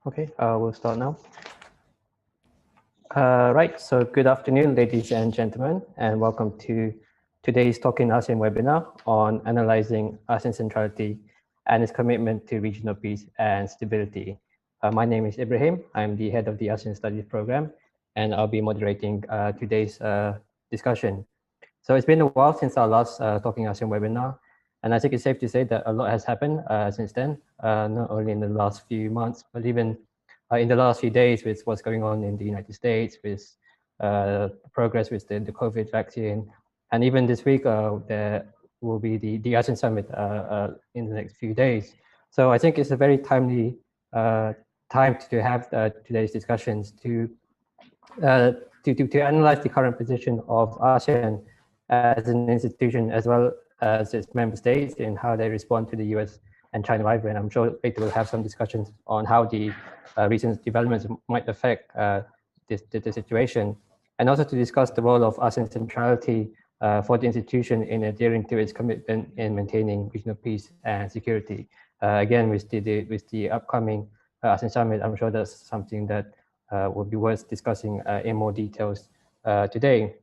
Okay, we'll start now. Right, so good afternoon, ladies and gentlemen, and welcome to today's Talk in ASEAN webinar on analyzing ASEAN centrality and its commitment to regional peace and stability. My name is Ibrahim. I'm the head of the ASEAN Studies program, and I'll be moderating today's discussion. So it's been a while since our last Talking ASEAN webinar, and I think it's safe to say that a lot has happened since then, not only in the last few months, but even in the last few days with what's going on in the United States, with progress with the COVID vaccine. And even this week, there will be the ASEAN Summit in the next few days. So I think it's a very timely time to have today's discussions to analyze the current position of ASEAN as an institution, as well as its member states, in how they respond to the US and China rivalry. And I'm sure later we'll have some discussions on how the recent developments might affect the situation, and also to discuss the role of ASEAN centrality for the institution in adhering to its commitment in maintaining regional peace and security. Again, with the upcoming ASEAN Summit, I'm sure that's something that would be worth discussing in more details today.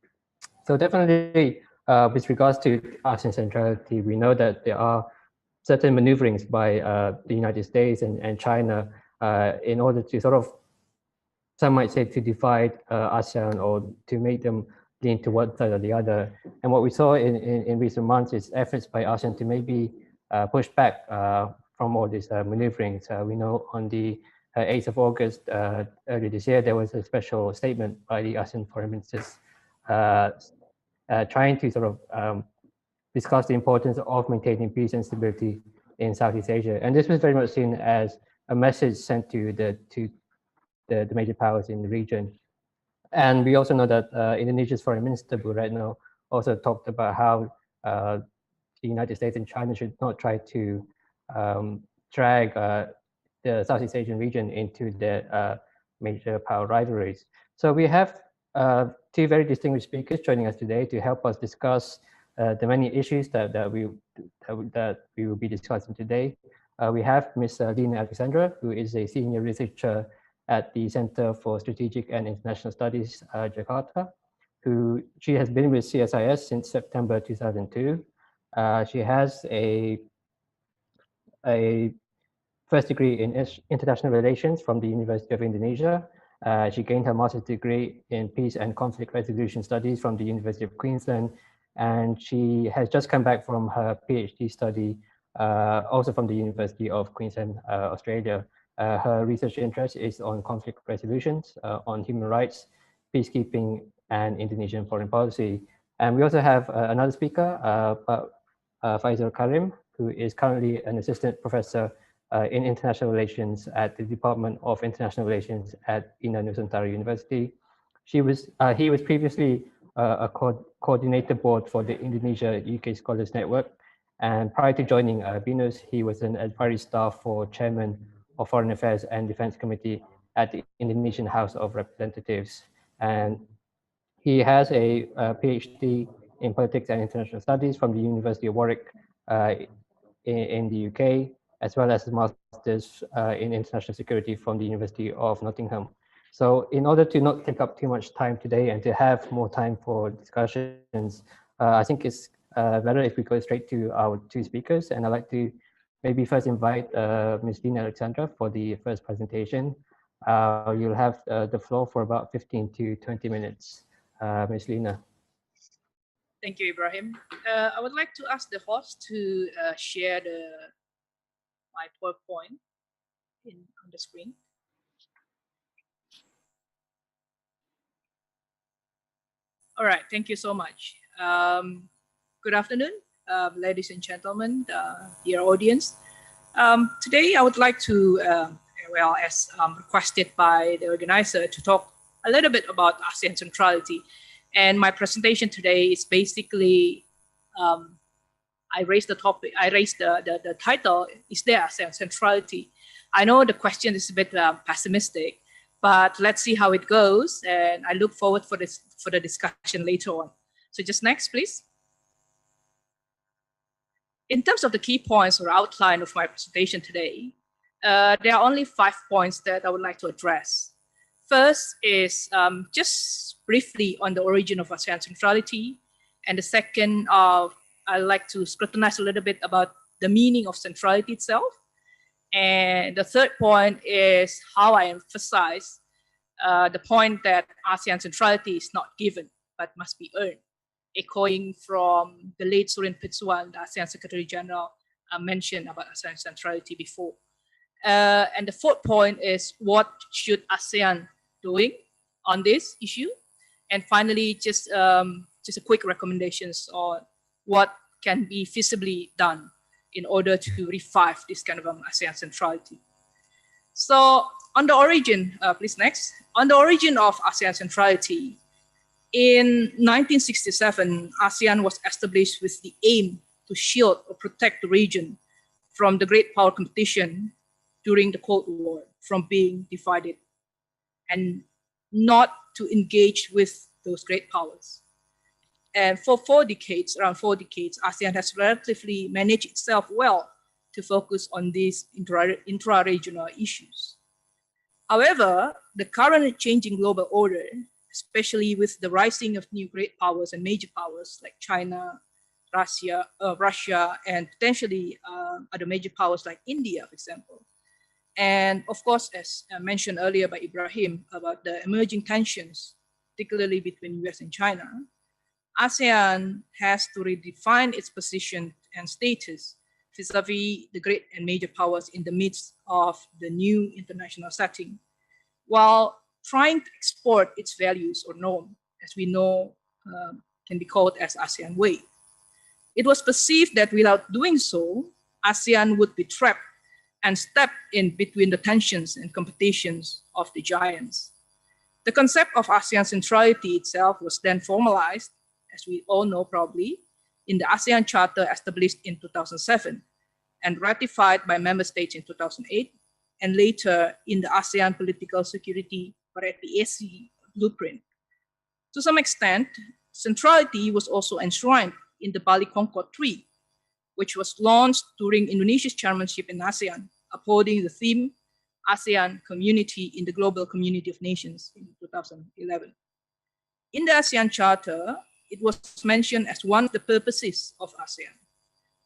So definitely, with regards to ASEAN centrality, we know that there are certain maneuverings by the United States and China in order to sort of, some might say, to divide ASEAN or to make them lean to one side or the other. And what we saw in recent months is efforts by ASEAN to maybe push back from all these maneuverings. We know on the 8th of August earlier this year, there was a special statement by the ASEAN Foreign Ministers trying to sort of discuss the importance of maintaining peace and stability in Southeast Asia. And this was very much seen as a message sent to the major powers in the region. And we also know that Indonesia's foreign minister, Bu Retno, also talked about how the United States and China should not try to drag the Southeast Asian region into their major power rivalries. So we have two very distinguished speakers joining us today to help us discuss the many issues that we will be discussing today. We have Ms. Lina Alexandra, who is a senior researcher at the Center for Strategic and International Studies, Jakarta. She has been with CSIS since September 2002. She has a first degree in international relations from the University of Indonesia. She gained her master's degree in peace and conflict resolution studies from the University of Queensland, and she has just come back from her PhD study, also from the University of Queensland, Australia. Her research interest is on conflict resolutions, on human rights, peacekeeping, and Indonesian foreign policy. And we also have another speaker, Faisal Karim, who is currently an assistant professor in international relations at the Department of International Relations at Ina Nusantara University. He was previously a coordinator board for the Indonesia UK Scholars Network. And prior to joining BINUS, he was an advisory staff for Chairman of Foreign Affairs and Defense Committee at the Indonesian House of Representatives. And he has a PhD in politics and international studies from the University of Warwick in the UK, as well as a master's in international security from the University of Nottingham. So in order to not take up too much time today and to have more time for discussions, I think it's better if we go straight to our two speakers. And I'd like to maybe first invite Ms. Lina Alexandra for the first presentation. You'll have the floor for about 15 to 20 minutes. Ms. Lina. Thank you, Ibrahim. I would like to ask the host to share my PowerPoint on the screen. All right, thank you so much. Good afternoon, ladies and gentlemen, dear audience. Today I would like to, as requested by the organizer, to talk a little bit about ASEAN centrality. And my presentation today is basically, I raised the topic, the title, is there ASEAN centrality? I know the question is a bit pessimistic, but let's see how it goes. And I look forward for the discussion later on. So just next, please. In terms of the key points or outline of my presentation today, there are only 5 points that I would like to address. First is just briefly on the origin of ASEAN centrality. And the second, I'd like to scrutinize a little bit about the meaning of centrality itself. And the third point is how I emphasize the point that ASEAN centrality is not given, but must be earned, echoing from the late Surin Pitsuwan, the ASEAN Secretary General, mentioned about ASEAN centrality before. And the fourth point is what should ASEAN doing on this issue? And finally, just a quick recommendations on what can be feasibly done in order to revive this kind of ASEAN centrality. So on the origin, please next. On the origin of ASEAN centrality, in 1967, ASEAN was established with the aim to shield or protect the region from the great power competition during the Cold War, from being divided, and not to engage with those great powers. And for around 4 decades, ASEAN has relatively managed itself well to focus on these intra-regional issues. However, the current changing global order, especially with the rising of new great powers and major powers like China, Russia, and potentially other major powers like India, for example. And of course, as mentioned earlier by Ibrahim about the emerging tensions, particularly between US and China, ASEAN has to redefine its position and status vis-a-vis the great and major powers in the midst of the new international setting, while trying to export its values or norm, as we know, can be called as ASEAN way. It was perceived that without doing so, ASEAN would be trapped and step in between the tensions and competitions of the giants. The concept of ASEAN centrality itself was then formalized, as we all know probably, in the ASEAN Charter established in 2007 and ratified by member states in 2008, and later in the ASEAN Political Security or at the AC Blueprint. To some extent, centrality was also enshrined in the Bali Concord Treaty, which was launched during Indonesia's chairmanship in ASEAN, upholding the theme ASEAN Community in the Global Community of Nations in 2011. In the ASEAN Charter, it was mentioned as one of the purposes of ASEAN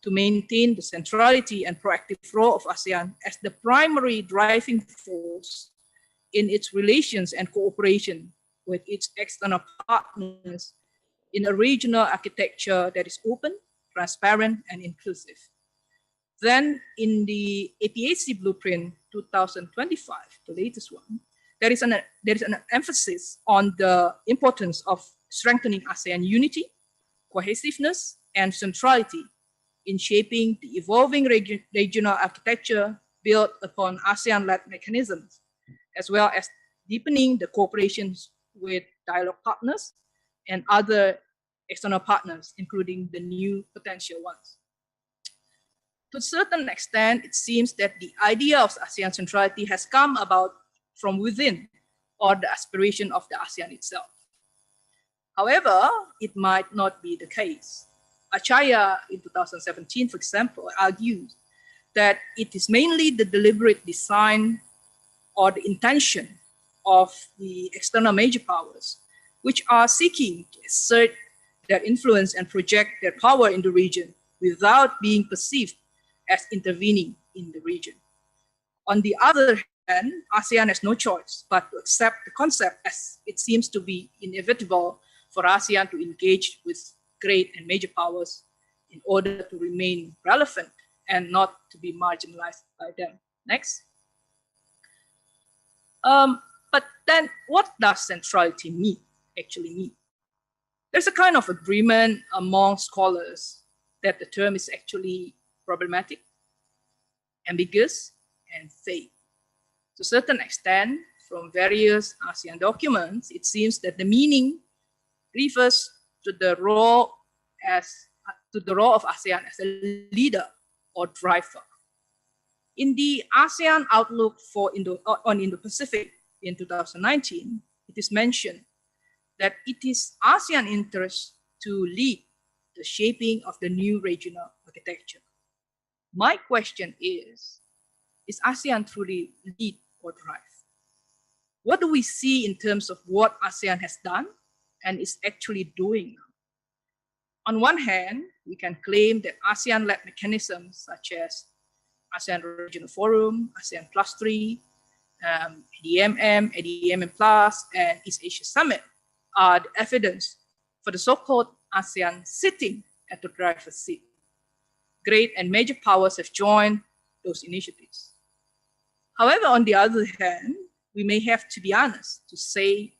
to maintain the centrality and proactive role of ASEAN as the primary driving force in its relations and cooperation with its external partners in a regional architecture that is open, transparent, and inclusive. Then in the APAC Blueprint 2025, the latest one, there is an emphasis on the importance of strengthening ASEAN unity, cohesiveness, and centrality in shaping the evolving regional architecture built upon ASEAN-led mechanisms, as well as deepening the cooperations with dialogue partners and other external partners, including the new potential ones. To a certain extent, it seems that the idea of ASEAN centrality has come about from within, or the aspiration of the ASEAN itself. However, it might not be the case. Acharya in 2017, for example, argues that it is mainly the deliberate design or the intention of the external major powers, which are seeking to assert their influence and project their power in the region without being perceived as intervening in the region. On the other hand, ASEAN has no choice but to accept the concept, as it seems to be inevitable for ASEAN to engage with great and major powers in order to remain relevant and not to be marginalized by them. Next. But then what does centrality actually mean? There's a kind of agreement among scholars that the term is actually problematic, ambiguous, and vague. To a certain extent, from various ASEAN documents, it seems that the meaning refers to the role of ASEAN as a leader or driver. In the ASEAN Outlook on Indo-Pacific in 2019, it is mentioned that it is ASEAN interest to lead the shaping of the new regional architecture. My question is is ASEAN truly lead or drive? What do we see in terms of what ASEAN has done and is actually doing now? On one hand, we can claim that ASEAN-led mechanisms such as ASEAN Regional Forum, ASEAN Plus 3, ADMM, ADMM Plus, and East Asia Summit are the evidence for the so-called ASEAN sitting at the driver's seat. Great and major powers have joined those initiatives. However, on the other hand, we may have to be honest to say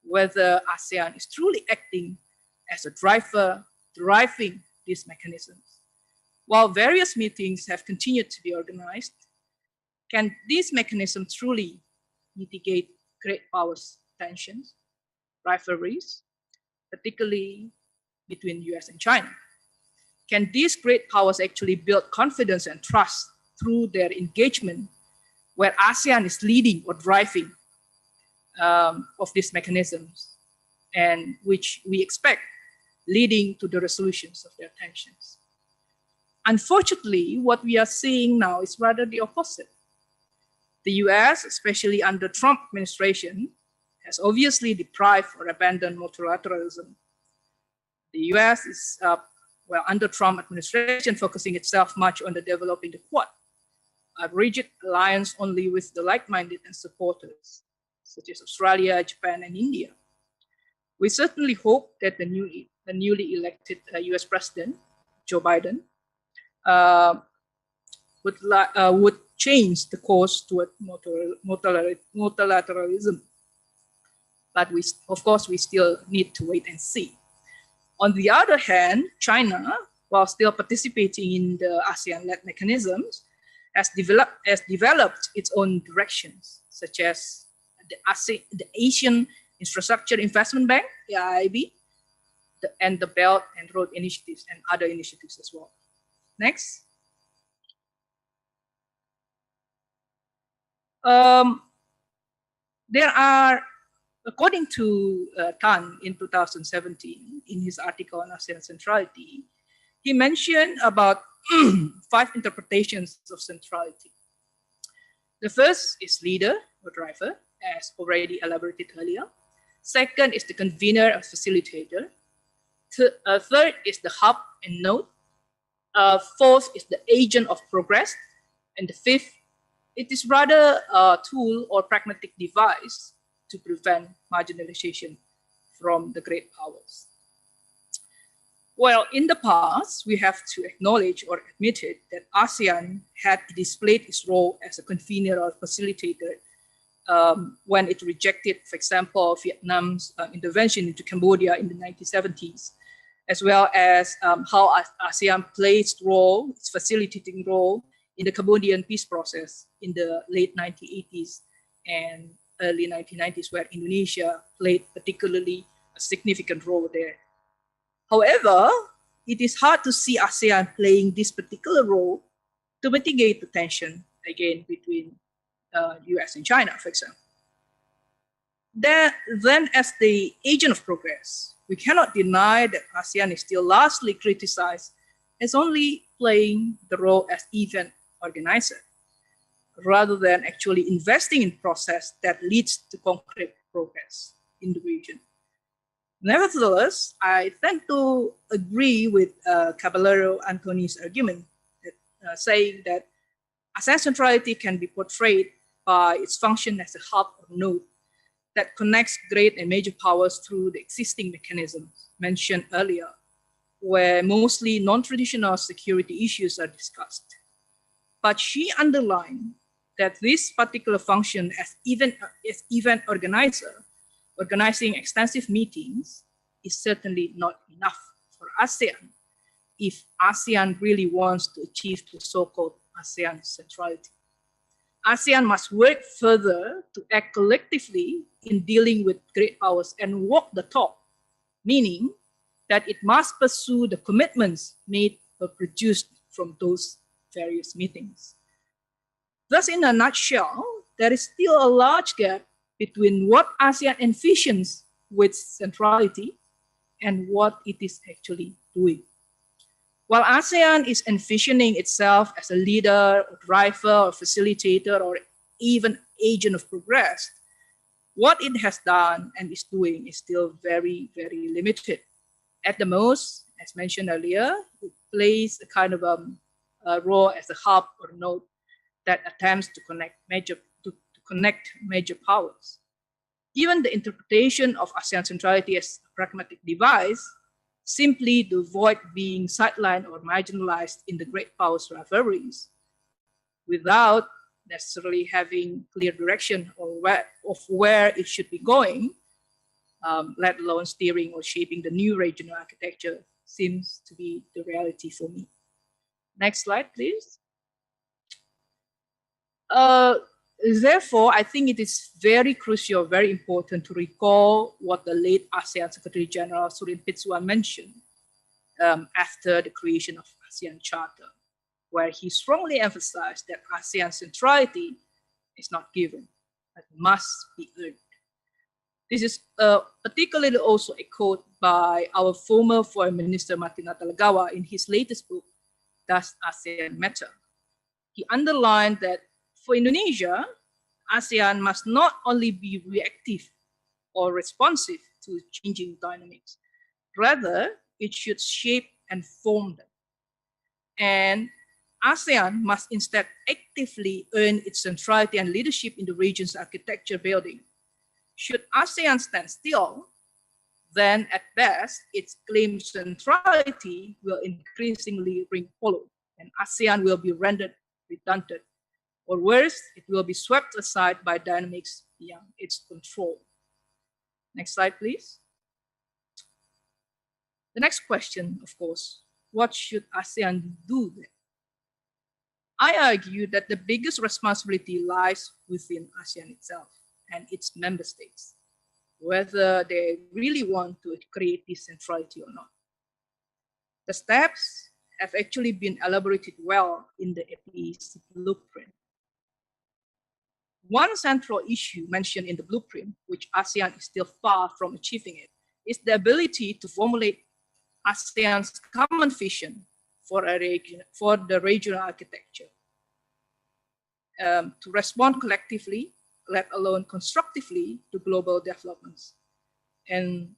whether ASEAN is truly acting as a driver driving these mechanisms. While various meetings have continued to be organized, can these mechanisms truly mitigate great powers tensions, rivalries, particularly between US and China? Can these great powers actually build confidence and trust through their engagement, where ASEAN is leading or driving of these mechanisms, and which we expect leading to the resolutions of their tensions? Unfortunately, what we are seeing now is rather the opposite. The US, especially under Trump administration, has obviously deprived or abandoned multilateralism. The US is, under Trump administration, focusing itself much on the developing the Quad, a rigid alliance only with the like-minded and supporters, such as Australia, Japan, and India. We certainly hope that the newly elected US President, Joe Biden, would change the course toward multilateralism. But of course, we still need to wait and see. On the other hand, China, while still participating in the ASEAN-led mechanisms, has developed its own directions, such as the Asian Infrastructure Investment Bank, the AIIB, and the Belt and Road Initiatives and other initiatives as well. Next. There are, according to Tan in 2017, in his article on ASEAN Centrality, he mentioned about 5 interpretations of centrality. The first is leader or driver, as already elaborated earlier. Second is the convener or facilitator. Third is the hub and node. Fourth is the agent of progress. And the fifth, it is rather a tool or pragmatic device to prevent marginalization from the great powers. Well, in the past, we have to acknowledge or admit it that ASEAN had displayed its role as a convener or facilitator when it rejected, for example, Vietnam's intervention into Cambodia in the 1970s, as well as how ASEAN played its facilitating role in the Cambodian peace process in the late 1980s and early 1990s, where Indonesia played particularly a significant role there. However, it is hard to see ASEAN playing this particular role to mitigate the tension, again, between US and China, for example. Then, as the agent of progress, we cannot deny that ASEAN is still largely criticized as only playing the role as event organizer, rather than actually investing in process that leads to concrete progress in the region. Nevertheless, I tend to agree with Caballero Antoni's argument, that, saying that ASEAN centrality can be portrayed by its function as a hub or node that connects great and major powers through the existing mechanisms mentioned earlier, where mostly non-traditional security issues are discussed. But she underlined that this particular function as event organizer, organizing extensive meetings, is certainly not enough for ASEAN if ASEAN really wants to achieve the so-called ASEAN centrality. ASEAN must work further to act collectively in dealing with great powers and walk the talk, meaning that it must pursue the commitments made or produced from those various meetings. Thus, in a nutshell, there is still a large gap between what ASEAN envisions with centrality and what it is actually doing. While ASEAN is envisioning itself as a leader, or driver, or facilitator, or even agent of progress, what it has done and is doing is still very, very limited. At the most, as mentioned earlier, it plays a kind of a role as a hub or node that attempts to connect major powers. Even the interpretation of ASEAN centrality as a pragmatic device, simply to avoid being sidelined or marginalized in the great powers' rivalries, without necessarily having clear direction of where it should be going, let alone steering or shaping the new regional architecture, seems to be the reality for me. Next slide, please. Therefore, I think it is very crucial, very important to recall what the late ASEAN Secretary General Surin Pitsuwan mentioned after the creation of ASEAN Charter, where he strongly emphasized that ASEAN centrality is not given, but must be earned. This is particularly also echoed by our former Foreign Minister Martin Natalegawa in his latest book, Does ASEAN Matter? He underlined that for Indonesia, ASEAN must not only be reactive or responsive to changing dynamics, rather it should shape and form them. And ASEAN must instead actively earn its centrality and leadership in the region's architecture building. Should ASEAN stand still, then at best, its claimed centrality will increasingly ring hollow, and ASEAN will be rendered redundant. Or worse, it will be swept aside by dynamics beyond its control. Next slide, please. The next question, of course, what should ASEAN do then? I argue that the biggest responsibility lies within ASEAN itself and its member states, whether they really want to create this centrality or not. The steps have actually been elaborated well in the APEC blueprint. One central issue mentioned in the blueprint, which ASEAN is still far from achieving it, is the ability to formulate ASEAN's common vision for the regional architecture, to respond collectively, let alone constructively, to global developments, and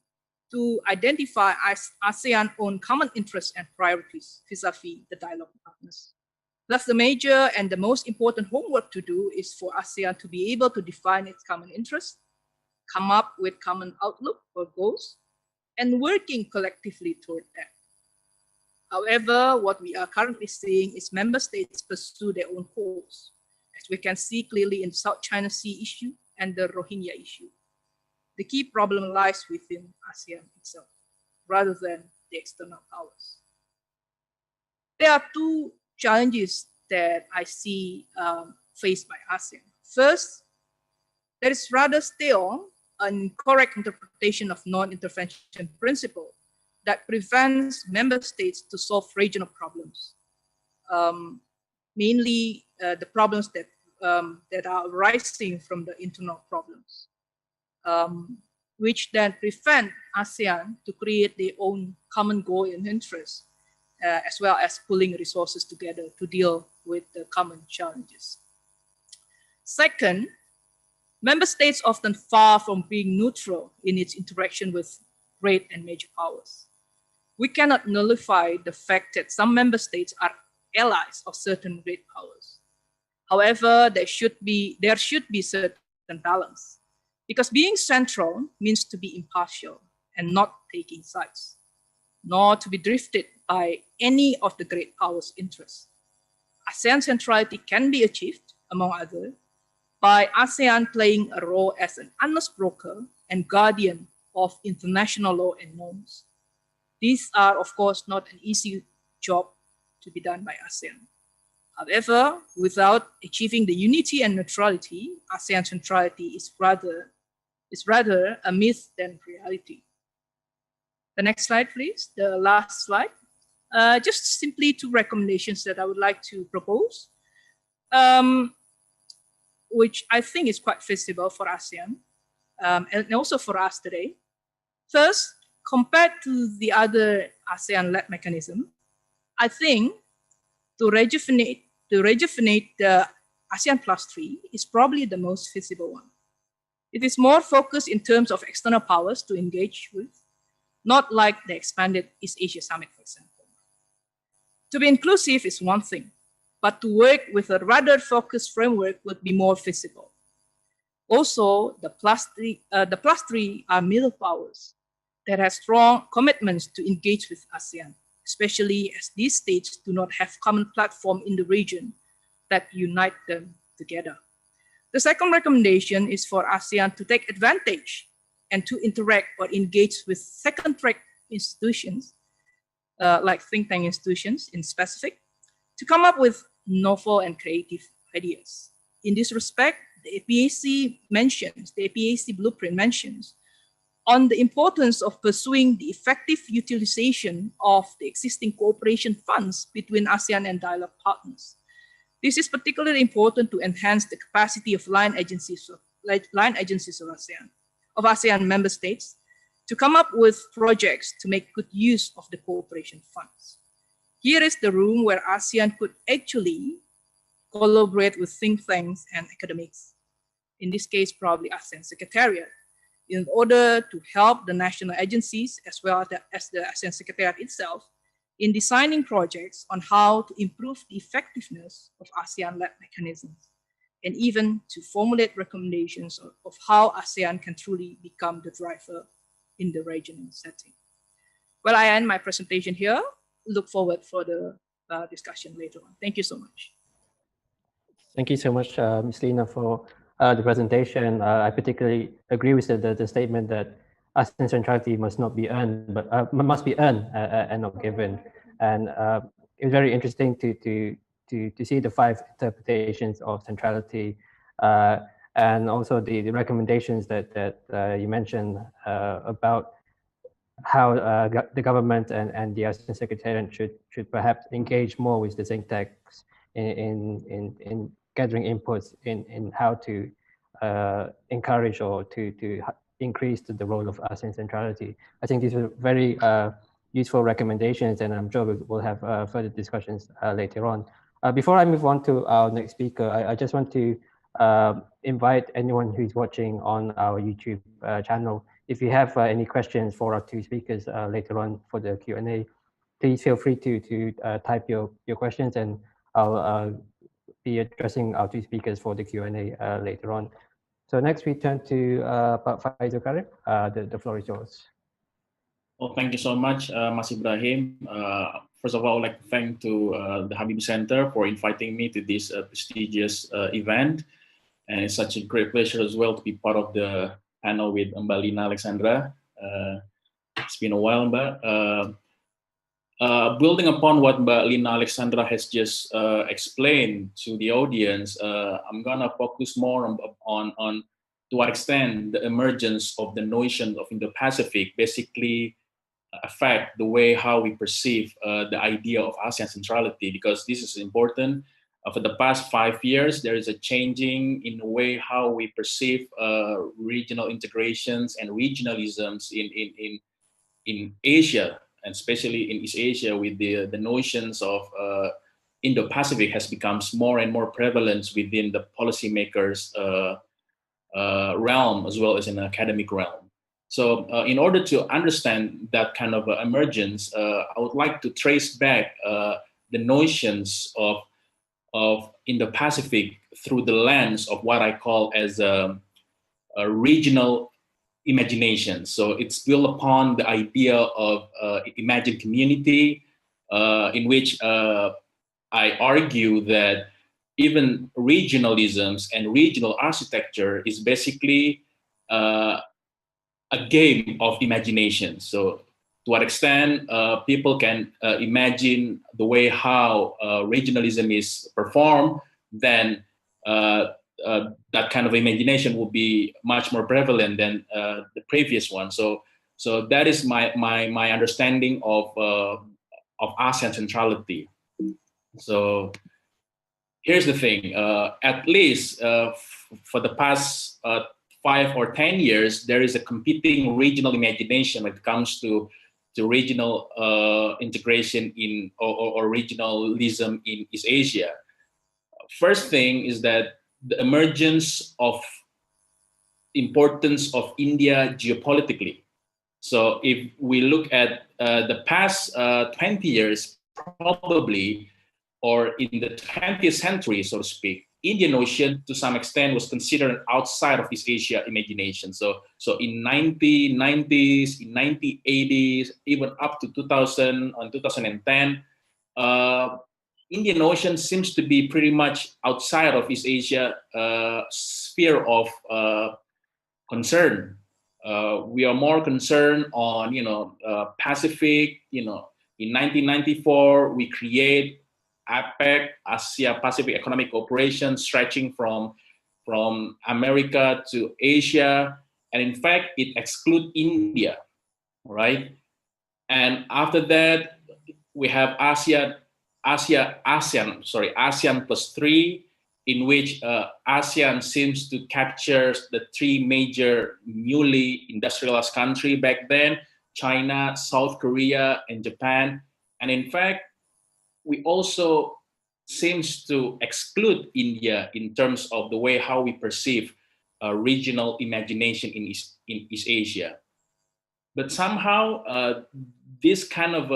to identify ASEAN's own common interests and priorities vis-a-vis the dialogue partners. Thus, the major and the most important homework to do is for ASEAN to be able to define its common interests, come up with common outlook or goals, and working collectively toward that. However, what we are currently seeing is member states pursue their own course, as we can see clearly in the South China Sea issue and the Rohingya issue. The key problem lies within ASEAN itself, rather than the external powers. There are two challenges that I see faced by ASEAN. First, there is rather still an incorrect interpretation of non-intervention principle that prevents member states to solve regional problems, mainly the problems that are arising from the internal problems, which then prevent ASEAN to create their own common goal and interest, as well as pulling resources together to deal with the common challenges. Second, member states often far from being neutral in its interaction with great and major powers. We cannot nullify the fact that some member states are allies of certain great powers. However, there should be certain balance, because being central means to be impartial and not taking sides, nor to be drifted by any of the great powers' interests. ASEAN centrality can be achieved, among others, by ASEAN playing a role as an honest broker and guardian of international law and norms. These are, of course, not an easy job to be done by ASEAN. However, without achieving the unity and neutrality, ASEAN centrality is rather a myth than reality. The next slide, please. The last slide. Just simply two recommendations that I would like to propose, which I think is quite feasible for ASEAN and also for us today. First, compared to the other ASEAN-led mechanism, I think to rejuvenate the ASEAN +3 is probably the most feasible one. It is more focused in terms of external powers to engage with, not like the expanded East Asia Summit, for example. To be inclusive is one thing, but to work with a rather focused framework would be more feasible. Also, the +3 are middle powers that have strong commitments to engage with ASEAN, especially as these states do not have common platform in the region that unite them together. The second recommendation is for ASEAN to take advantage and to interact or engage with second-track institutions, like think tank institutions in specific, to come up with novel and creative ideas. In this respect, the APAC blueprint mentions on the importance of pursuing the effective utilization of the existing cooperation funds between ASEAN and dialogue partners. This is particularly important to enhance the capacity of line agencies of ASEAN member states to come up with projects to make good use of the cooperation funds. Here is the room where ASEAN could actually collaborate with think tanks and academics. In this case, probably ASEAN Secretariat, in order to help the national agencies as well as the ASEAN Secretariat itself in designing projects on how to improve the effectiveness of ASEAN-led mechanisms, and even to formulate recommendations of how ASEAN can truly become the driver in the regional setting. Well, I end my presentation here. Look forward for the discussion later on. Thank you so much. Thank you so much, Ms. Lina, for the presentation. I particularly agree with the statement that ASEAN centrality must not be earned, but must be earned and not given. And it's very interesting to see the 5 interpretations of centrality, and also the recommendations that you mentioned about how the government and the ASEAN Secretariat should perhaps engage more with the think tanks in gathering inputs in how to encourage or to increase the role of ASEAN centrality. I think these are very useful recommendations, and I'm sure we'll have further discussions later on. Before I move on to our next speaker, I just want to invite anyone who's watching on our YouTube channel, if you have any questions for our 2 speakers later on for the Q&A, please feel free to type your questions, and I'll be addressing our 2 speakers for the Q&A later on. So next we turn to Faisal Karim. The floor is yours. Well, thank you so much, Mas Ibrahim. First of all, I would like to thank the Habibie Center for inviting me to this prestigious event. And it's such a great pleasure as well to be part of the panel with Mbak Lina Alexandra. It's been a while, Mbak. Building upon what Mbak Lina Alexandra has just explained to the audience, I'm gonna focus more on to what extent the emergence of the notion of Indo-Pacific basically affect the way how we perceive the idea of ASEAN centrality, because this is important. For the past 5 years, there is a changing in the way how we perceive regional integrations and regionalisms in Asia, and especially in East Asia, with the notions of Indo-Pacific has become more and more prevalent within the policymakers' realm as well as in the academic realm. So in order to understand that kind of emergence, I would like to trace back the notions of Indo-Pacific through the lens of what I call as a regional imagination. So it's built upon the idea of imagined community, in which I argue that even regionalisms and regional architecture is basically a game of imagination. So to what extent people can imagine the way how regionalism is performed, then that kind of imagination will be much more prevalent than the previous one. So that is my understanding of ASEAN centrality. So here's the thing: at least for the past 5 or 10 years, there is a competing regional imagination when it comes to to regional integration in or regionalism in East Asia. First thing is that the emergence of importance of India geopolitically. So if we look at the past 20 years, probably, or in the 20th century, so to speak, Indian Ocean to some extent was considered outside of East Asia imagination. So in 1990s, in 1980s, even up to 2000 and 2010, Indian Ocean seems to be pretty much outside of East Asia sphere of concern. We are more concerned on, Pacific. In 1994, we create APEC, Asia Pacific Economic Cooperation, stretching from America to Asia, and in fact, it excludes India, right? And after that, we have ASEAN +3, in which ASEAN seems to capture the three major newly industrialized countries back then: China, South Korea, and Japan. And in fact, we also seems to exclude India in terms of the way how we perceive regional imagination in East Asia. But somehow this kind of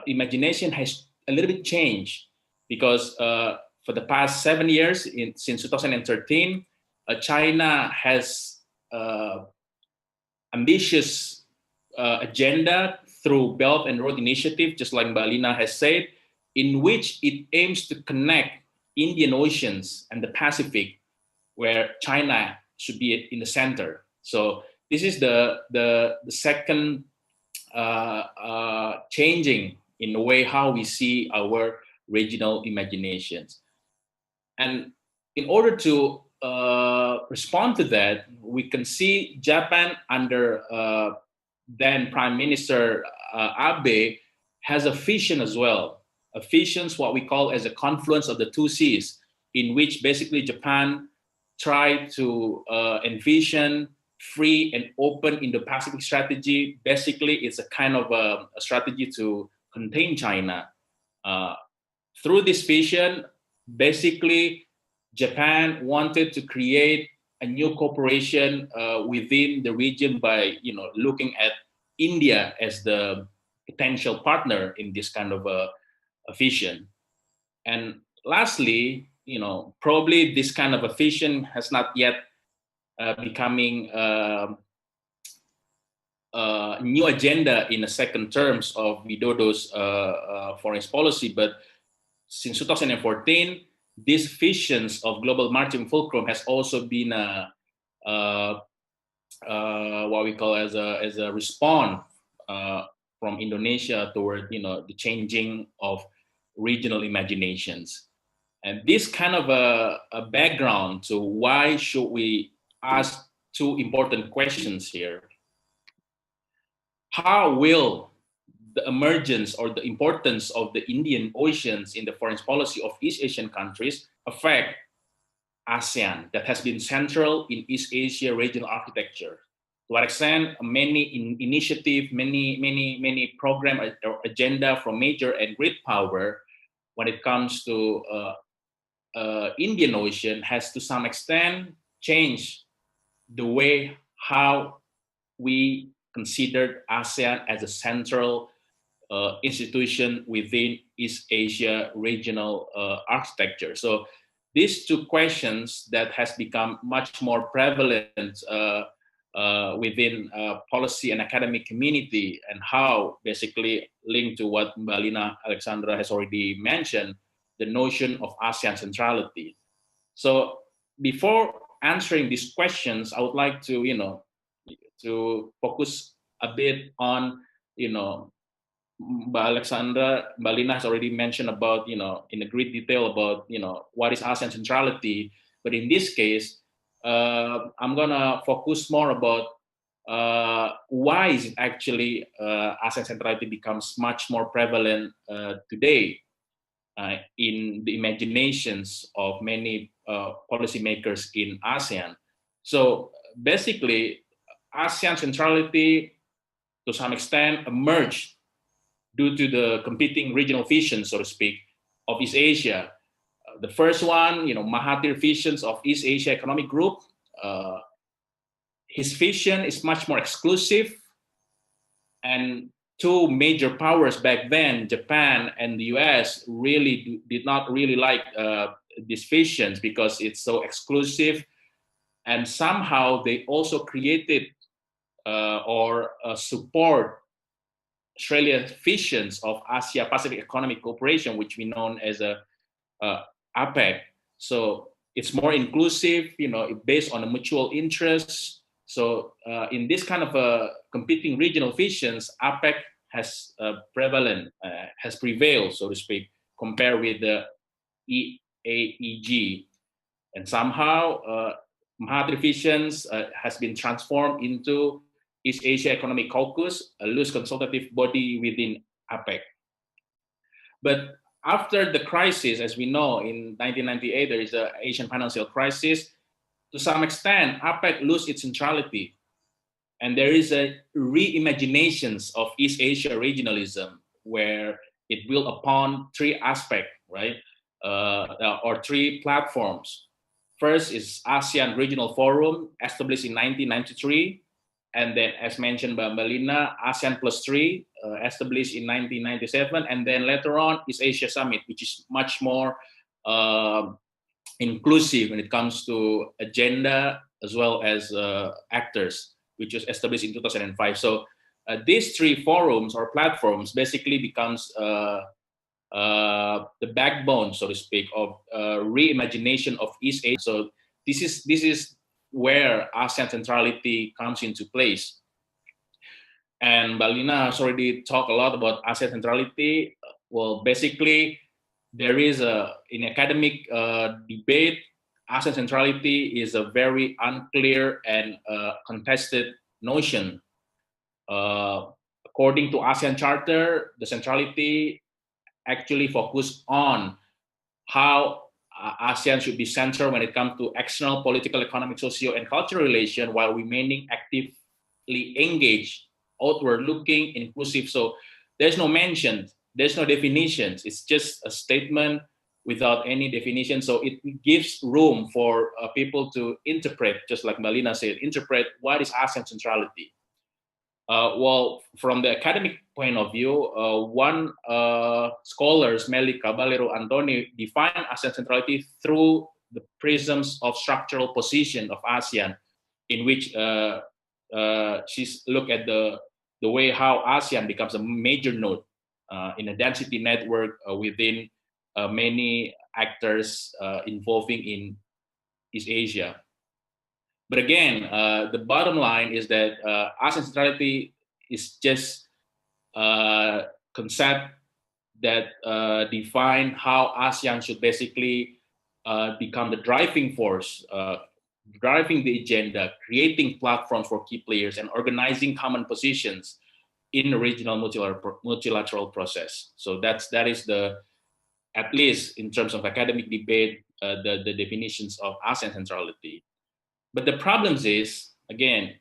imagination has a little bit changed, because for the past 7 years, since 2013, China has ambitious agenda through Belt and Road Initiative, just like Mbak Lina has said, in which it aims to connect Indian Oceans and the Pacific, where China should be in the center. So this is the second changing in the way how we see our regional imaginations. And in order to respond to that, we can see Japan under then Prime Minister Abe has a vision as well. A vision is what we call as a confluence of the two seas, in which basically Japan tried to envision free and open Indo-Pacific strategy. Basically, it's a kind of a strategy to contain China. Through this vision, basically, Japan wanted to create a new cooperation within the region by, looking at India as the potential partner in this kind of a vision. And lastly, probably this kind of a vision has not yet becoming a new agenda in the second terms of Widodo's foreign policy. But since 2014, these visions of global maritime fulcrum has also been what we call as a response from Indonesia toward the changing of regional imaginations. And this kind of a background to why should we ask two important questions here. How will the emergence or the importance of the Indian Oceans in the foreign policy of East Asian countries affect ASEAN, that has been central in East Asia regional architecture? To what extent many initiative, many program or agenda from major and great power when it comes to Indian Ocean has to some extent changed the way how we considered ASEAN as a central institution within East Asia regional architecture. So these two questions that has become much more prevalent within policy and academic community, and how basically linked to what Mbak Lina Alexandra has already mentioned, the notion of ASEAN centrality. So before answering these questions, I would like to, to focus a bit on, Mbak Lina has already mentioned about, in a great detail about, what is ASEAN centrality. But in this case, I'm gonna focus more about why is it actually ASEAN centrality becomes much more prevalent today in the imaginations of many policymakers in ASEAN. So basically, ASEAN centrality to some extent emerged due to the competing regional visions, so to speak, of East Asia. The first one, Mahathir visions of East Asia Economic Group. His vision is much more exclusive, and two major powers back then, Japan and the US, really did not really like these visions because it's so exclusive, and somehow they also created or support Australia's visions of Asia Pacific Economic Cooperation, which we know as APEC. So it's more inclusive, based on a mutual interest. So in this kind of competing regional visions, APEC has prevailed, so to speak, compared with the EAEG. And somehow Mahathir visions has been transformed into East Asia Economic Caucus, a loose consultative body within APEC. But after the crisis, as we know, in 1998, there is the Asian financial crisis. To some extent, APEC lose its centrality. And there is a reimaginations of East Asia regionalism, where it built upon three aspects, right? Or three platforms. First is ASEAN Regional Forum, established in 1993. And then, as mentioned by Melina, ASEAN Plus 3, established in 1997. And then later on, East Asia Summit, which is much more inclusive when it comes to agenda as well as actors, which was established in 2005. So these three forums or platforms basically becomes the backbone, so to speak, of reimagination of East Asia. So this is where ASEAN Centrality comes into place. And Balina has already talked a lot about ASEAN Centrality. Well, basically, there is in academic debate, ASEAN Centrality is a very unclear and contested notion. According to ASEAN Charter, the centrality actually focus on how ASEAN should be centered when it comes to external political, economic, socio, and cultural relations while remaining actively engaged, outward-looking, inclusive. So there's no mention, there's no definitions. It's just a statement without any definition. So it gives room for people to interpret, just like Melina said, interpret what is ASEAN centrality. Well, from the academic point of view, one scholar, Meli Caballero Antoni, defined ASEAN centrality through the prisms of structural position of ASEAN, in which she's looked at the way how ASEAN becomes a major node in a density network within many actors involving in East Asia. But again, the bottom line is that ASEAN centrality is just a concept that define how ASEAN should basically become the driving force, driving the agenda, creating platforms for key players, and organizing common positions in the regional multilateral process. So that is the, at least in terms of academic debate, the definitions of ASEAN centrality. But the problem is, again,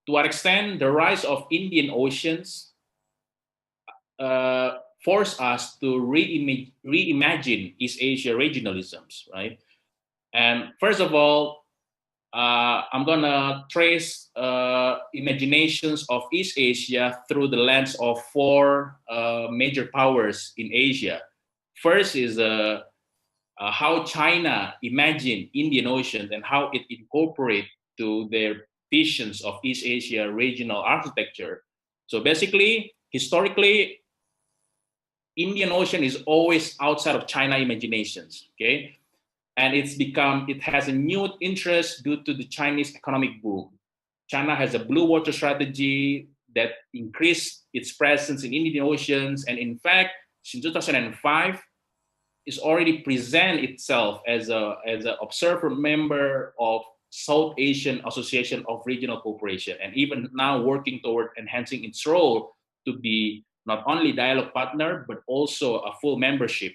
to what extent the rise of Indian Oceans force us to reimagine East Asia regionalisms, right? And first of all, I'm gonna trace imaginations of East Asia through the lens of four major powers in Asia. First is how China imagined Indian Ocean and how it incorporates to their visions of East Asia regional architecture. So basically, historically, Indian Ocean is always outside of China imaginations, okay? And it has a new interest due to the Chinese economic boom. China has a blue water strategy that increased its presence in Indian Oceans. And in fact, since 2005, it's already present itself as an observer member of South Asian Association of Regional Cooperation, and even now working toward enhancing its role to be not only dialogue partner, but also a full membership.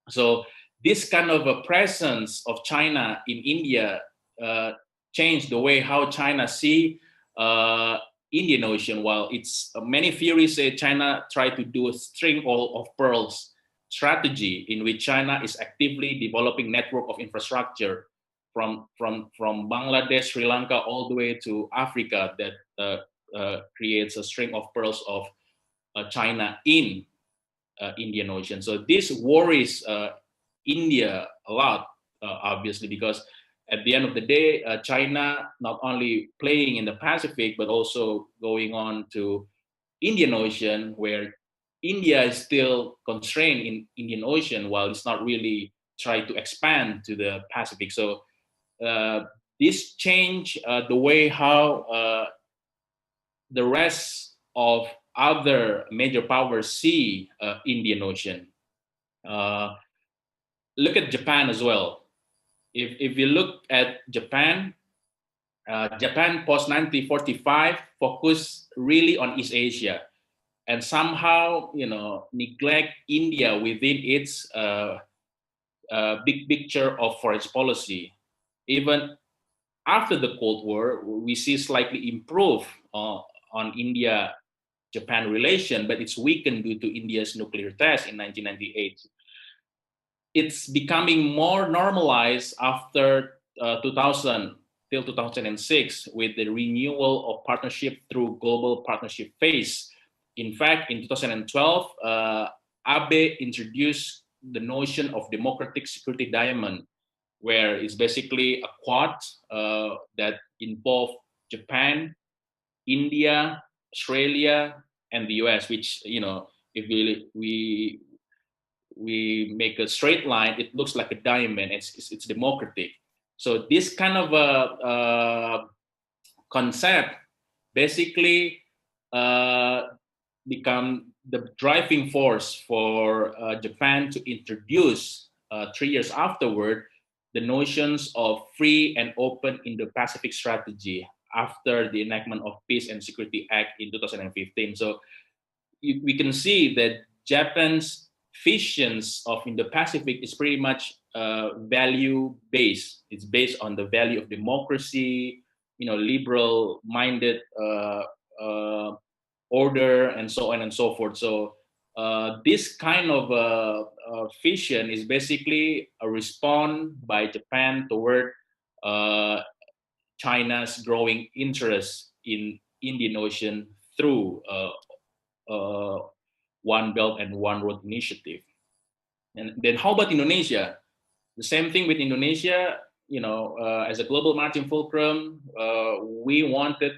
So this kind of a presence of China in India changed the way how China see Indian Ocean, while it's many theories say China tried to do a string of pearls strategy in which China is actively developing network of infrastructure from Bangladesh, Sri Lanka, all the way to Africa that creates a string of pearls of China in Indian Ocean. So this worries India a lot, obviously, because at the end of the day, China not only playing in the Pacific, but also going on to Indian Ocean, where India is still constrained in Indian Ocean, while it's not really trying to expand to the Pacific. So this change the way how the rest of other major powers see Indian Ocean. Look at Japan as well. If you look at Japan, Japan post 1945 focused really on East Asia, and somehow neglect India within its big picture of foreign policy. Even after the Cold War, we see slightly improve on India-Japan relation, but it's weakened due to India's nuclear test in 1998. It's becoming more normalized after 2000 till 2006 with the renewal of partnership through global partnership phase. In fact, in 2012, Abe introduced the notion of democratic security diamond, where it's basically a quad that involves Japan, India, Australia, and the US, which, if we make a straight line, it looks like a diamond. It's democratic. So this kind of a concept basically become the driving force for Japan to introduce 3 years afterward the notions of free and open Indo-Pacific strategy after the enactment of Peace and Security Act in 2015. So we can see that Japan's visions of Indo-Pacific is pretty much value-based. It's based on the value of democracy, liberal-minded order, and so on and so forth. So this kind of vision is basically a response by Japan toward China's growing interest in Indian Ocean through One Belt and One Road initiative. And then how about Indonesia? The same thing with Indonesia, as a global maritime fulcrum, we wanted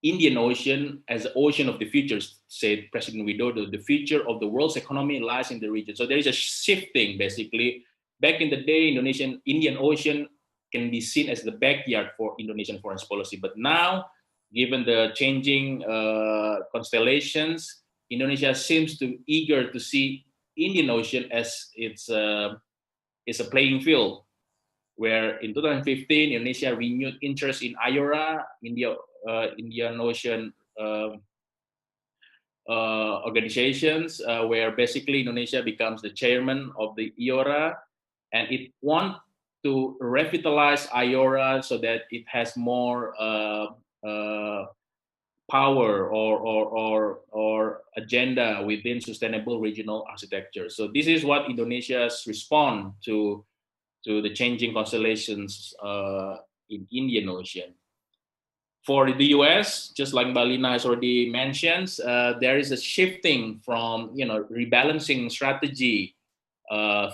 Indian Ocean as the ocean of the future, said President Widodo. The future of the world's economy lies in the region. So there is a shifting, basically. Back in the day, Indian Ocean can be seen as the backyard for Indonesian foreign policy. But now, given the changing constellations, Indonesia seems to eager to see Indian Ocean as it's a playing field, where in 2015, Indonesia renewed interest in IORA, Indian Ocean organizations, where basically Indonesia becomes the chairman of the IORA, and it wants to revitalize IORA so that it has more power or agenda within sustainable regional architecture. So this is what Indonesia's response to the changing constellations in Indian Ocean. For the US, just like Balina has already mentioned, there is a shifting from rebalancing strategy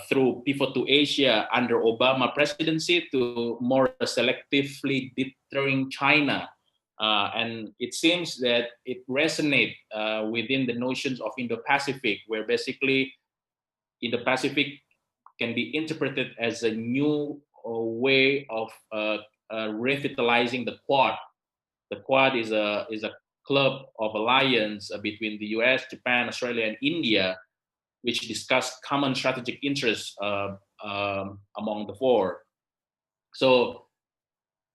through pivot to Asia under Obama presidency to more selectively deterring China. And it seems that it resonates within the notions of Indo-Pacific, where basically Indo-Pacific can be interpreted as a new way of revitalizing the Quad. The Quad is a club of alliance between the US, Japan, Australia, and India, which discuss common strategic interests among the four. So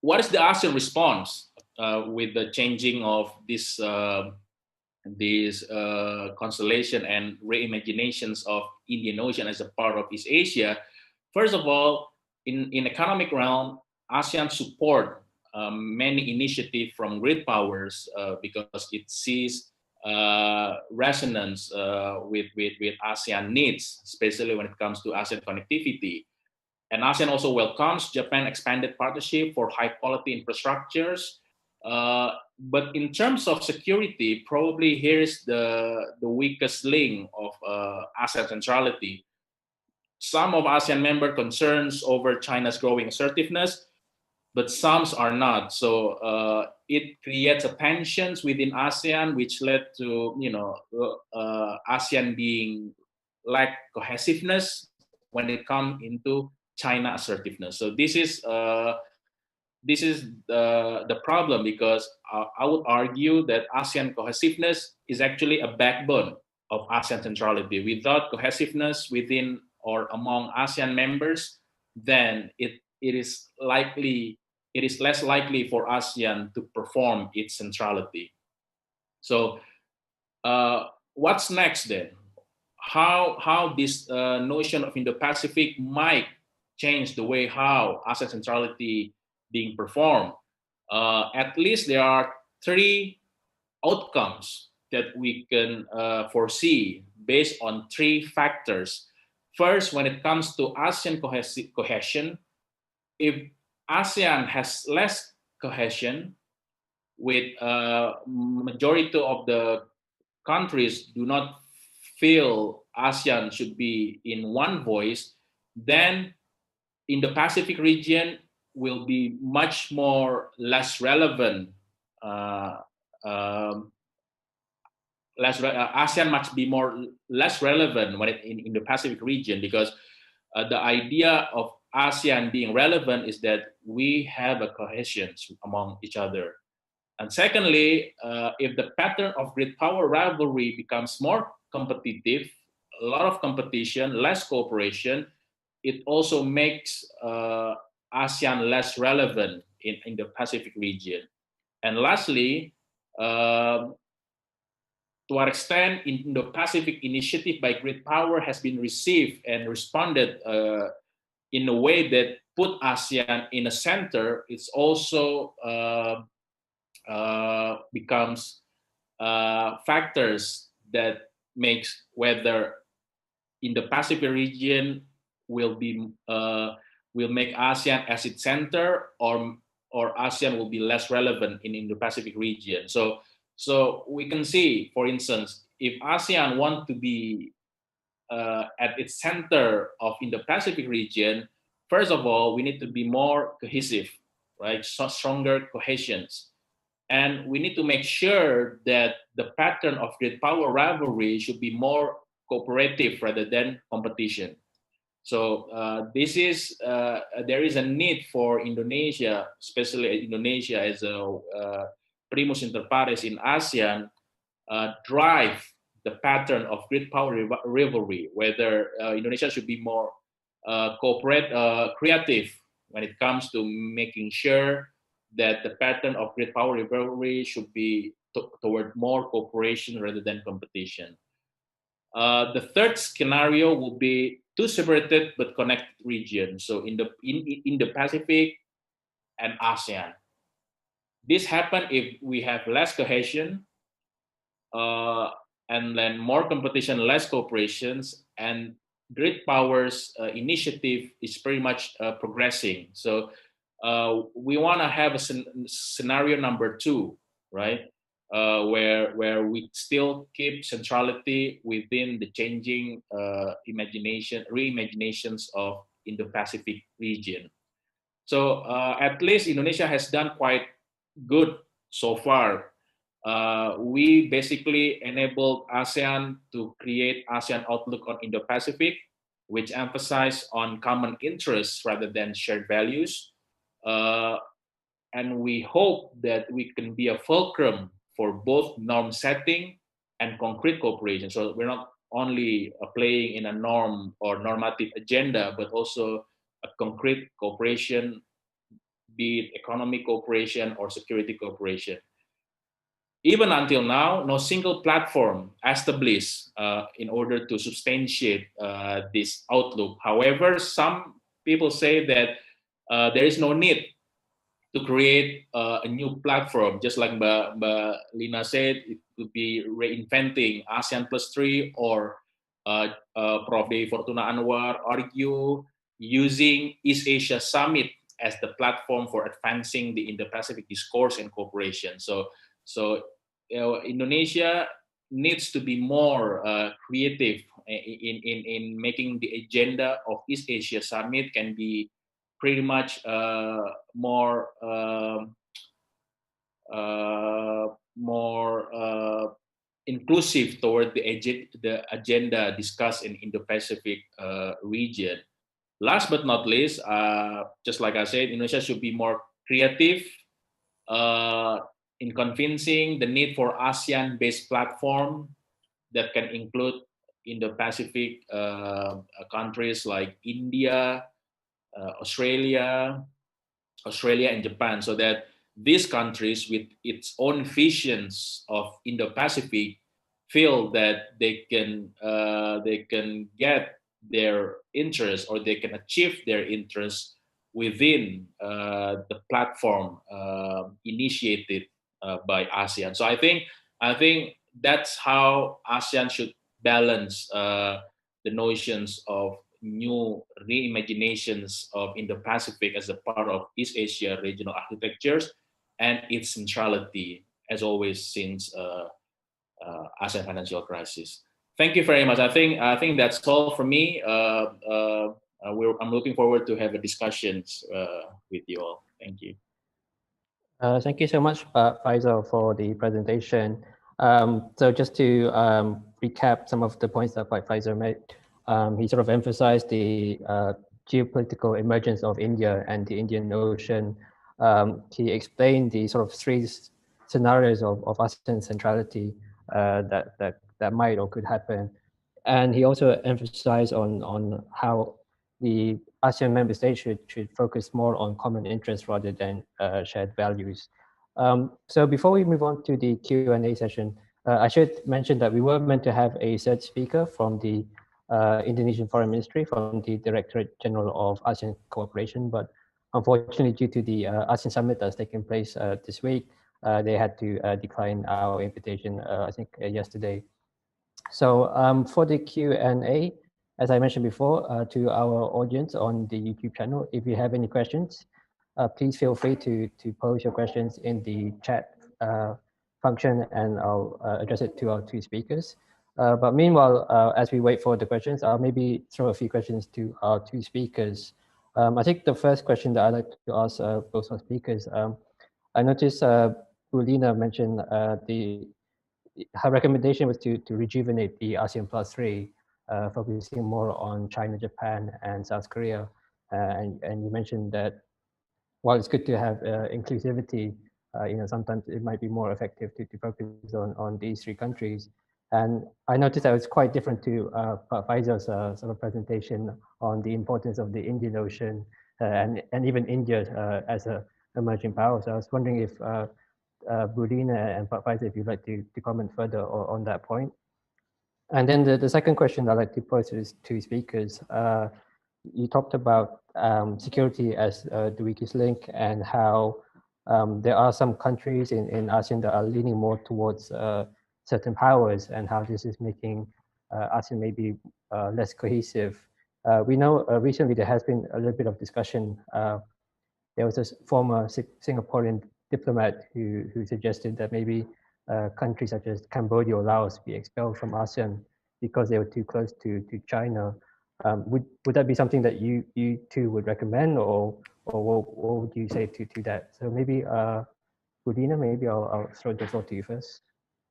what is the ASEAN response with the changing of this constellation and reimaginations of Indian Ocean as a part of East Asia? First of all, in economic realm, ASEAN support many initiatives from great powers because it sees resonance with ASEAN needs, especially when it comes to ASEAN connectivity. And ASEAN also welcomes Japan expanded partnership for high quality infrastructures. But in terms of security, probably here's the weakest link of ASEAN centrality. Some of ASEAN member concerns over China's growing assertiveness, but some are not. So it creates a tensions within ASEAN, which led to ASEAN being lack cohesiveness when it comes into China assertiveness. So this is the problem, because I would argue that ASEAN cohesiveness is actually a backbone of ASEAN centrality. Without cohesiveness within or among ASEAN members, then it is less likely for ASEAN to perform its centrality. So what's next then? How this notion of Indo-Pacific might change the way how ASEAN centrality being performed? At least there are 3 outcomes that we can foresee based on 3 factors. First, when it comes to ASEAN cohesion, if ASEAN has less cohesion, with majority of the countries do not feel ASEAN should be in one voice, then in the Pacific region will be much more less relevant. ASEAN must be less relevant when in the Pacific region, because the idea of ASEAN being relevant is that we have a cohesion among each other. And secondly, if the pattern of great power rivalry becomes more competitive, a lot of competition, less cooperation, it also makes ASEAN less relevant in the Pacific region. And lastly, to what extent Indo-Pacific initiative by great power has been received and responded in a way that put ASEAN in a center, it's also becomes factors that makes whether in the Pacific region will make ASEAN as its center, or ASEAN will be less relevant in the Pacific region. So we can see, for instance, if ASEAN want to be at its center of in the Pacific region, first of all, we need to be more cohesive, right? So stronger cohesions. And we need to make sure that the pattern of great power rivalry should be more cooperative rather than competition. So there is a need for Indonesia, especially Indonesia as a primus inter pares in ASEAN, drive the pattern of great power rivalry, whether Indonesia should be more creative when it comes to making sure that the pattern of great power rivalry should be toward more cooperation rather than competition. The third scenario will be 2 separated but connected regions. So in the Pacific and ASEAN. This happens if we have less cohesion, and then more competition, less cooperations, and great powers initiative is pretty much progressing. So we want to have a scenario number 2, right? Where we still keep centrality within the changing reimaginations of Indo-Pacific region. So at least Indonesia has done quite good so far. We basically enabled ASEAN to create ASEAN Outlook on Indo-Pacific, which emphasize on common interests rather than shared values. And we hope that we can be a fulcrum for both norm setting and concrete cooperation. So we're not only playing in a norm or normative agenda, but also a concrete cooperation, be it economic cooperation or security cooperation. Even until now, no single platform established in order to substantiate this outlook. However, some people say that there is no need to create a new platform, just like Mbak Lina said, it could be reinventing ASEAN Plus 3, or Prof. Dewi Fortuna Anwar argue using East Asia Summit as the platform for advancing the Indo-Pacific discourse and cooperation. So Indonesia needs to be more creative in making the agenda of East Asia Summit can be pretty much more inclusive toward the agenda discussed in Indo-Pacific region. Last but not least, just like I said, Indonesia should be more creative in convincing the need for ASEAN-based platform that can include Indo-Pacific countries like India, Australia and Japan, so that these countries with its own visions of Indo-Pacific feel that they can get their interest, or they can achieve their interest within the platform initiated by ASEAN. So I think that's how ASEAN should balance the notions of new reimaginations of Indo-Pacific as a part of East Asia regional architectures and its centrality, as always, since ASEAN financial crisis. Thank you very much. I think that's all from me. I'm looking forward to have a discussions with you all. Thank you. Thank you so much, Faisal, for the presentation. So just to recap some of the points that Faisal made, he sort of emphasized the geopolitical emergence of India and the Indian Ocean. He explained the sort of three scenarios of ASEAN centrality that might or could happen. And he also emphasized on how the ASEAN member states should focus more on common interests rather than shared values. So before we move on to the Q&A session, I should mention that we were meant to have a third speaker from the Indonesian Foreign Ministry, from the Directorate General of ASEAN Cooperation, but unfortunately, due to the ASEAN Summit that's taking place this week, they had to decline our invitation, I think yesterday. So for the Q&A, as I mentioned before, to our audience on the YouTube channel, if you have any questions, please feel free to pose your questions in the chat function, and I'll address it to our two speakers. But meanwhile, as we wait for the questions, I'll maybe throw a few questions to our two speakers. I think the first question that I'd like to ask both our speakers, I noticed Bulina mentioned her recommendation was to rejuvenate the ASEAN Plus 3, focusing more on China, Japan, and South Korea. And you mentioned that while it's good to have inclusivity, sometimes it might be more effective to focus on these three countries. And I noticed that it's quite different to Faisal's sort of presentation on the importance of the Indian Ocean and even India as an emerging power. So I was wondering if Bulina and Faisal, if you'd like to comment further on that point. And then the second question I'd like to pose to two speakers. You talked about security as the weakest link, and how there are some countries in ASEAN that are leaning more towards certain powers, and how this is making ASEAN maybe less cohesive. We know recently there has been a little bit of discussion. There was a former Singaporean diplomat who suggested that maybe countries such as Cambodia or Laos be expelled from ASEAN because they were too close to China. Would that be something that you two would recommend, or what would you say to that? So maybe Budina, maybe I'll throw the floor to you first.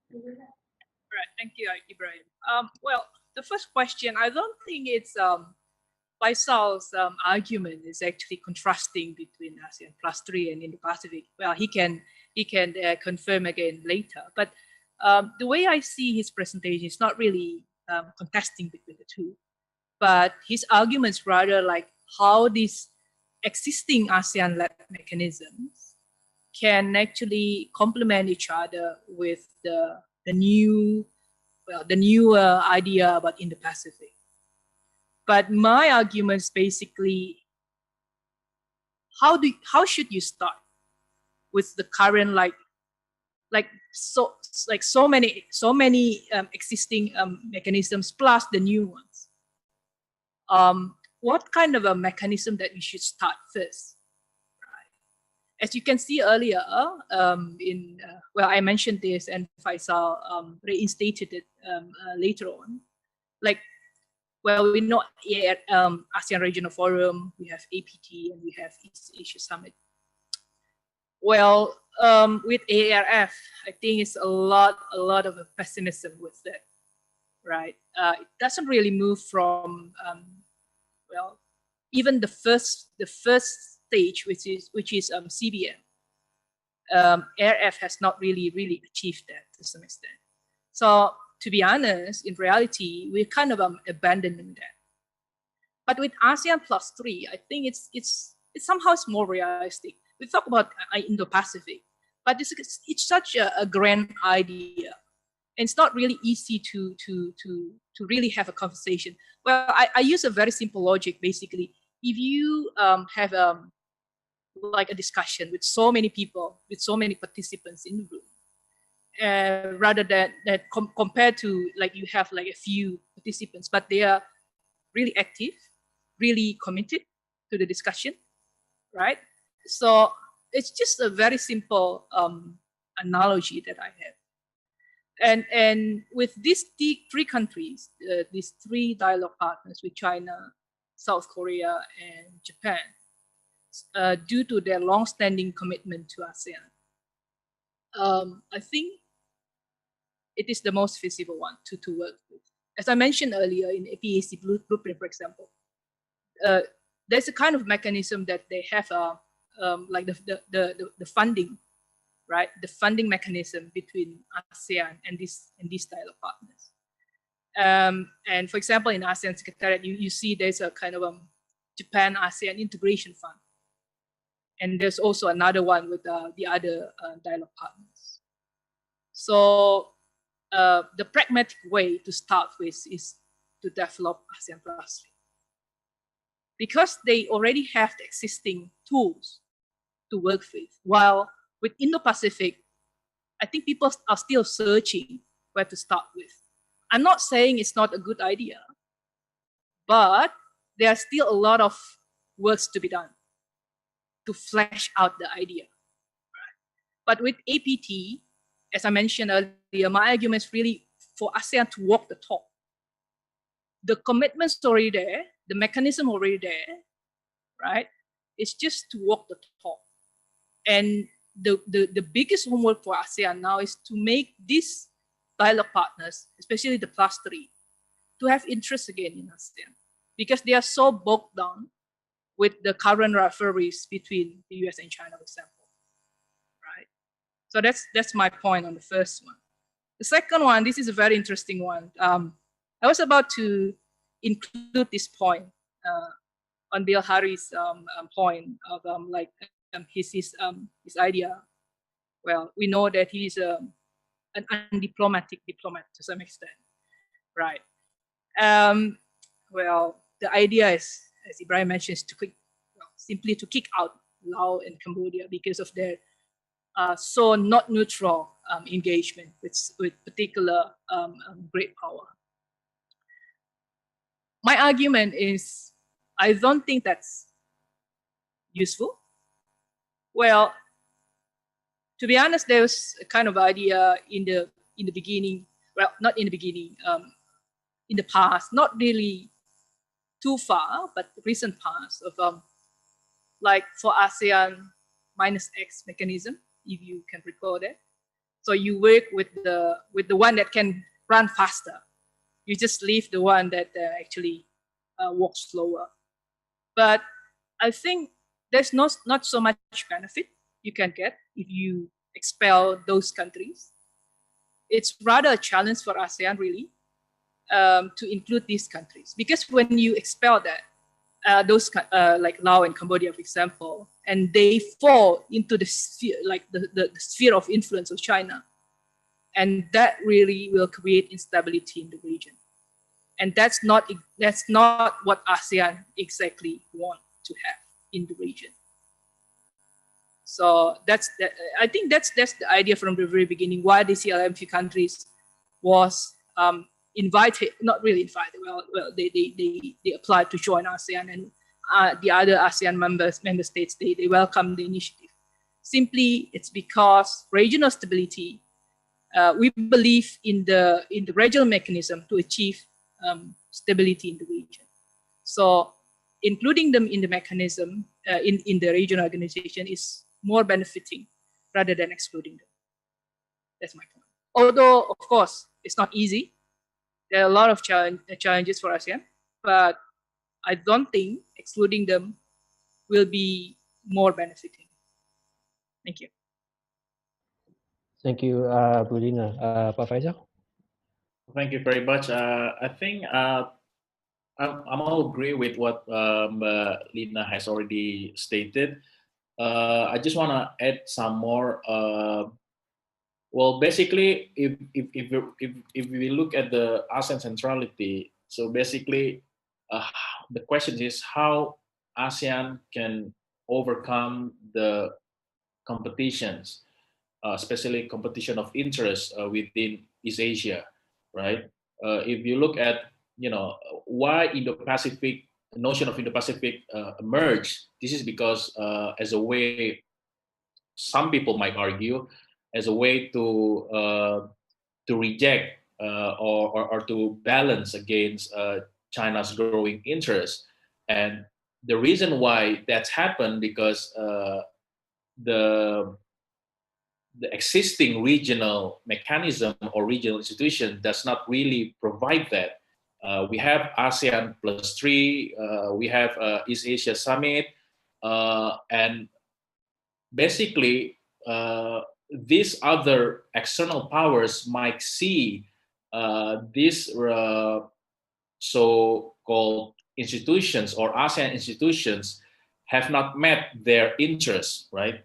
Right, thank you, Ibrahim. Well, the first question, I don't think it's Faisal's argument is actually contrasting between ASEAN Plus 3 and Indo-Pacific. Well, he can confirm again later. But the way I see his presentation is not really contesting between the two, but his arguments rather like how these existing ASEAN-led mechanisms can actually complement each other with the new idea about Indo-Pacific. But my argument is basically, how should you start? with the current so many existing mechanisms plus the new ones. What kind of a mechanism that we should start first? As you can see earlier, well, I mentioned this, and Faisal reinstated it later on. Like, well, we know ASEAN Regional Forum, we have APT, and we have East Asia Summit. Well, with ARF, I think it's a lot of pessimism with that, right? It doesn't really move from well, even the first stage, which is CBM. ARF has not really achieved that to some extent. So to be honest, in reality, we're kind of abandoning that. But with ASEAN +3, I think it's somehow more realistic. We talk about Indo-Pacific, but it's such a grand idea. And it's not really easy to really have a conversation. Well, I use a very simple logic. Basically, if you have like a discussion with so many people, with so many participants in the room, rather than compared to like you have like a few participants, but they are really active, really committed to the discussion, right? So it's just a very simple analogy that I have. And with these three countries, these three dialogue partners with China, South Korea, and Japan, due to their long-standing commitment to ASEAN, I think it is the most feasible one to work with. As I mentioned earlier in APAC blueprint, for example, there's a kind of mechanism that they have, like the funding, right? The funding mechanism between ASEAN and these dialogue partners. And for example, in ASEAN Secretariat, you see there's a kind of Japan ASEAN Integration Fund. And there's also another one with the other dialogue partners. So the pragmatic way to start with is to develop ASEAN +3. Because they already have the existing tools to work with. While with Indo-Pacific, I think people are still searching where to start with. I'm not saying it's not a good idea, but there are still a lot of works to be done to flesh out the idea. But with APT, as I mentioned earlier, my argument is really for ASEAN to walk the talk. The commitment's already there, the mechanism already there, right? It's just to walk the talk. And the biggest homework for ASEAN now is to make these dialogue partners, especially the +3, to have interest again in ASEAN, because they are so bogged down with the current rivalries between the US and China, for example, right? So that's my point on the first one. The second one, this is a very interesting one. I was about to include this point on Bill Harry's point of his idea. Well, we know that he's an undiplomatic diplomat to some extent, right? Well, the idea is, as Ibrahim mentioned, is simply to kick out Laos and Cambodia because of their so not neutral engagement with particular great power. My argument is, I don't think that's useful. Well, to be honest, there was a kind of idea in the beginning. Well, not in the beginning. In the past, not really too far, but recent past of like for ASEAN -X mechanism, if you can recall that. So you work with the one that can run faster. You just leave the one that actually walks slower. But I think there's not so much benefit you can get if you expel those countries. It's rather a challenge for ASEAN, really, to include these countries. Because when you expel that, those like Laos and Cambodia, for example, and they fall into the sphere, like the sphere of influence of China, and that really will create instability in the region. And that's not what ASEAN exactly want to have in the region. So I think that's the idea from the very beginning. Why the CLMV countries was invited, not really invited. Well, they applied to join ASEAN, and the other ASEAN member states they welcomed the initiative. Simply, it's because regional stability. We believe in the regional mechanism to achieve stability in the region. So including them in the mechanism in the regional organization is more benefiting rather than excluding them. That's my point. Although, of course, it's not easy. There are a lot of challenges for ASEAN, but I don't think excluding them will be more benefiting. Thank you. Thank you, Bulina. Pak Faisal? Thank you very much. I think I'm all agree with what Lina has already stated. I just want to add some more. Well, basically, if we look at the ASEAN centrality, so basically, the question is how ASEAN can overcome the competitions, especially competition of interest within East Asia, right? If you look at, why Indo-Pacific, the notion of Indo-Pacific emerged, this is because as a way, some people might argue, as a way to reject or to balance against China's growing interest. And the reason why that's happened because the existing regional mechanism or regional institution does not really provide that. We have ASEAN +3, we have East Asia Summit, and basically these other external powers might see these so-called institutions or ASEAN institutions have not met their interests, right?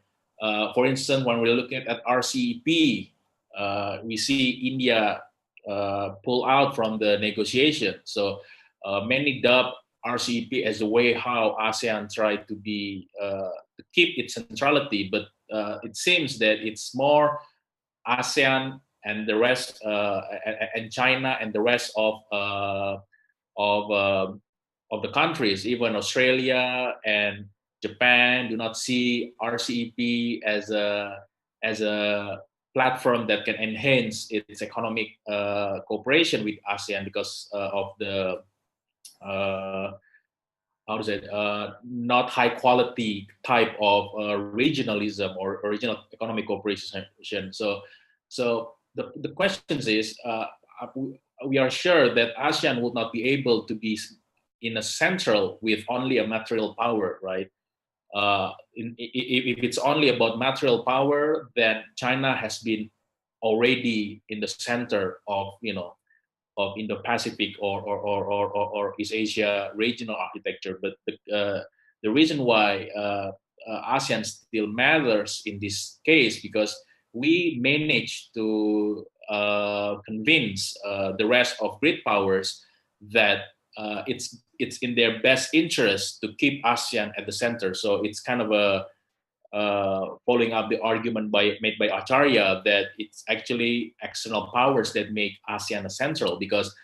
For instance, when we're looking at RCEP, we see India pull out from the negotiation. So many dub RCEP as a way how ASEAN tried to keep its centrality, but it seems that it's more ASEAN and the rest, and China and the rest of the countries, even Australia and Japan, do not see RCEP as a platform that can enhance its economic cooperation with ASEAN because of the not high quality type of regionalism or regional economic cooperation. So the question is, we are sure that ASEAN would not be able to be in a central with only a material power, right? If it's only about material power, then China has been already in the center of of Indo-Pacific or East Asia regional architecture. But the reason why ASEAN still matters in this case because we managed to convince the rest of great powers that it's in their best interest to keep ASEAN at the center. So it's kind of a following up the argument made by Acharya that it's actually external powers that make ASEAN central because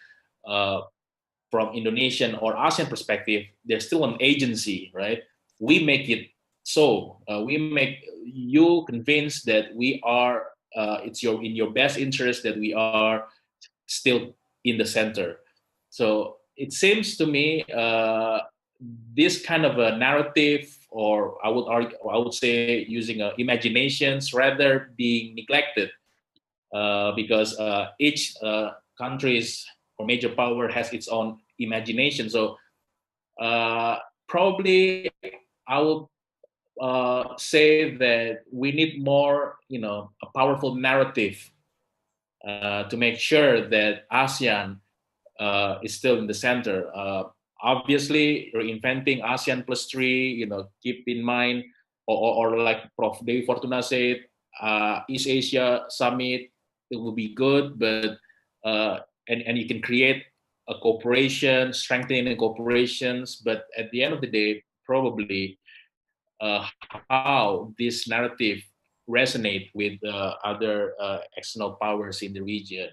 from Indonesian or ASEAN perspective, there's still an agency, right? We make it so. We make you convinced that we are. It's in your best interest that we are still in the center. So it seems to me this kind of a narrative, or I would say using imaginations rather being neglected because each country's or major power has its own imagination. So probably I will say that we need more, a powerful narrative to make sure that ASEAN is still in the center. Obviously, reinventing ASEAN +3, keep in mind, or like Prof. Dewi Fortuna said, East Asia Summit, it will be good, but and you can create a cooperation, strengthening cooperations, but at the end of the day, probably how this narrative resonate with other external powers in the region.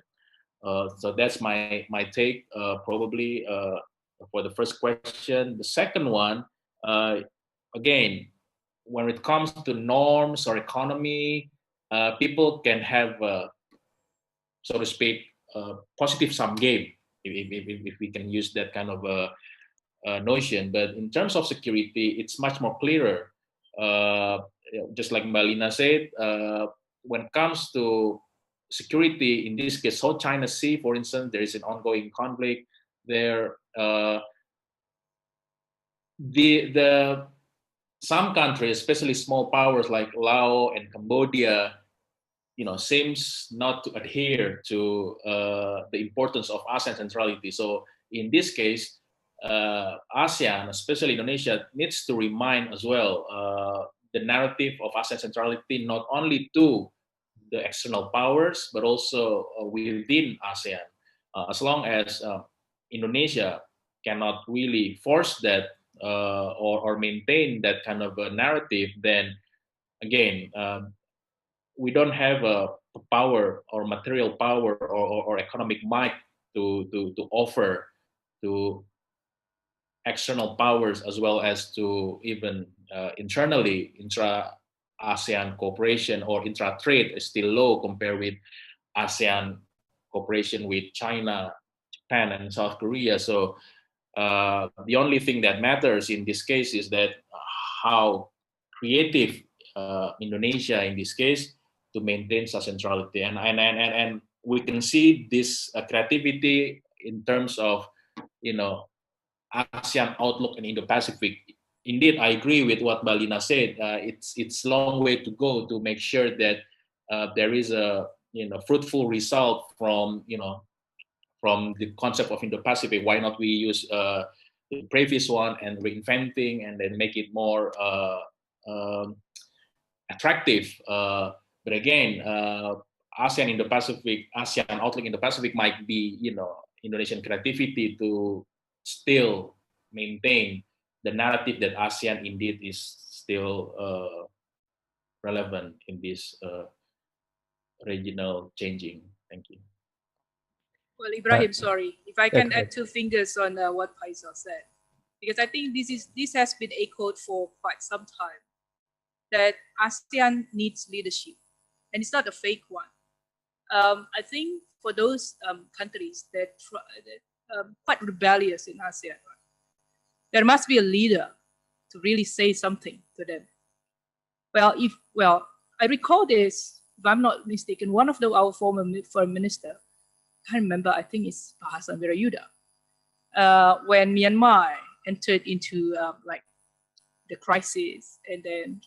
So that's my take, probably for the first question. The second one, again, when it comes to norms or economy, people can have, so to speak, positive sum game, if we can use that kind of notion. But in terms of security, it's much more clearer. Just like Mbak Lina said, when it comes to security, in this case, South China Sea, for instance, there is an ongoing conflict there. The some countries, especially small powers like Laos and Cambodia, seems not to adhere to the importance of ASEAN centrality. So in this case, ASEAN, especially Indonesia, needs to remind as well the narrative of ASEAN centrality not only to the external powers, but also within ASEAN. As long as Indonesia cannot really force that or maintain that kind of a narrative, then again, we don't have a power or material power or economic might to offer to external powers, as well as to even internally, intra-ASEAN cooperation or intra-trade is still low compared with ASEAN cooperation with China, Japan, and South Korea. So the only thing that matters in this case is that how creative Indonesia in this case to maintain such centrality, and we can see this creativity in terms of ASEAN outlook in Indo-Pacific. Indeed, I agree with what Balina said. It's long way to go to make sure that there is a fruitful result from the concept of Indo-Pacific. Why not we use the previous one and reinventing and then make it more attractive? But again, ASEAN Indo-Pacific, ASEAN outlook in the Pacific might be Indonesian creativity to still maintain the narrative that ASEAN indeed is still relevant in this regional changing. Thank you. Well, Ibrahim, sorry, if I can add two fingers on what Faisal said, because I think this has been echoed for quite some time, that ASEAN needs leadership, and it's not a fake one. I think for those countries that quite rebellious in ASEAN, there must be a leader to really say something to them. Well, I recall this, if I'm not mistaken, one of our former foreign minister, I can't remember, I think it's Bahasan Wirayuda, when Myanmar entered into like the crisis, and then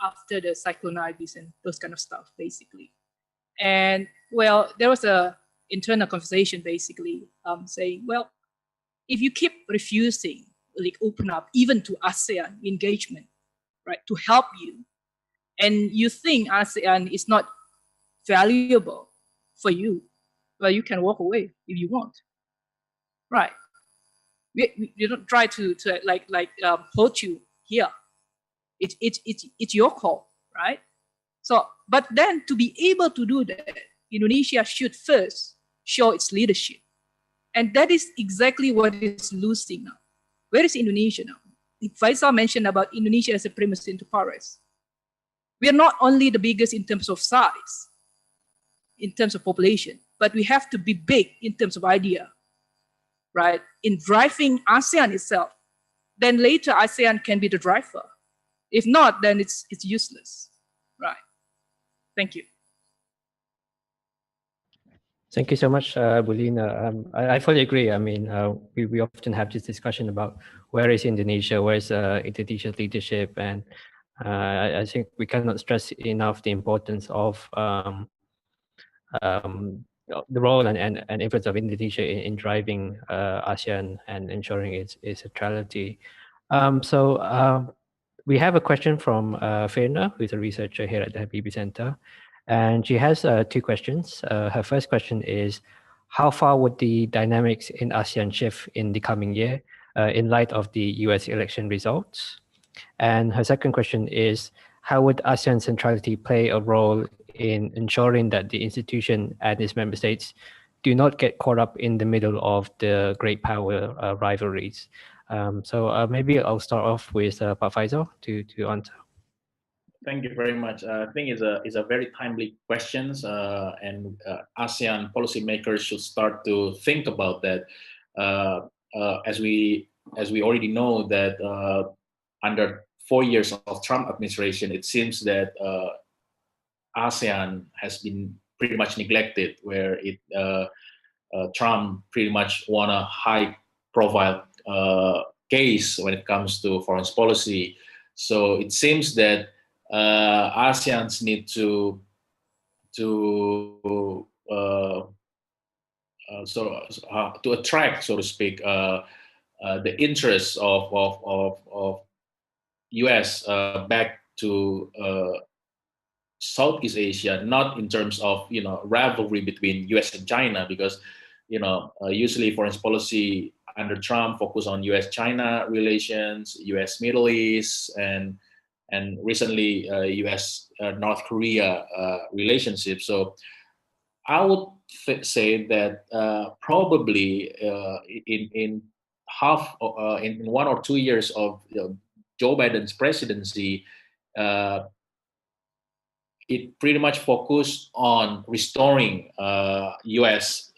after the cyclone Ibis and those kind of stuff, basically. And there was a internal conversation basically saying, well, if you keep refusing, like open up even to ASEAN engagement, right, to help you, and you think ASEAN is not valuable for you, well, you can walk away if you want, right? We don't try to hold you here. It's your call, right? So, but then to be able to do that, Indonesia should first show its leadership. And that is exactly what is losing now. Where is Indonesia now? Faisal mentioned about Indonesia as a primus inter pares. We are not only the biggest in terms of size, in terms of population, but we have to be big in terms of idea, right? In driving ASEAN itself. Then later ASEAN can be the driver. If not, then it's useless, right? Thank you. Thank you so much, Bulina. I fully agree. I mean, we often have this discussion about where is Indonesia, where is Indonesia's leadership, and I think we cannot stress enough the importance of the role and influence of Indonesia in driving ASEAN and ensuring its centrality. We have a question from Firna, who is a researcher here at the Habibie Center. And she has two questions. Her first question is, how far would the dynamics in ASEAN shift in the coming year in light of the US election results? And her second question is, how would ASEAN Centrality play a role in ensuring that the institution and its member states do not get caught up in the middle of the great power rivalries? So maybe I'll start off with Pak Faisal to answer. Thank you very much. I think it's a very timely questions, and ASEAN policymakers should start to think about that. As we already know that under 4 years of Trump administration, it seems that ASEAN has been pretty much neglected, where Trump pretty much won a high-profile case when it comes to foreign policy. So it seems that ASEANs need to attract, so to speak, the interests of US back to Southeast Asia, not in terms of rivalry between US and China, because usually foreign policy under Trump focus on US-China relations, US Middle East, and recently US North Korea relationship. So I would say that probably in 1 or 2 years of Joe Biden's presidency, it pretty much focused on restoring U.S.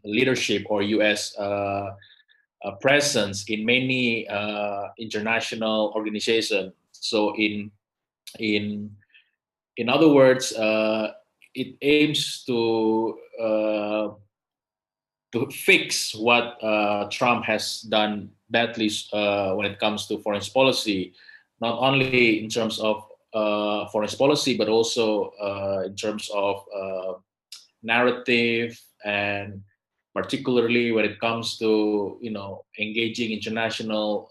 Leadership or U.S. Presence in many international organizations. So in other words, it aims to fix what Trump has done badly when it comes to foreign policy, not only in terms of foreign policy, but also in terms of narrative, and particularly when it comes to engaging international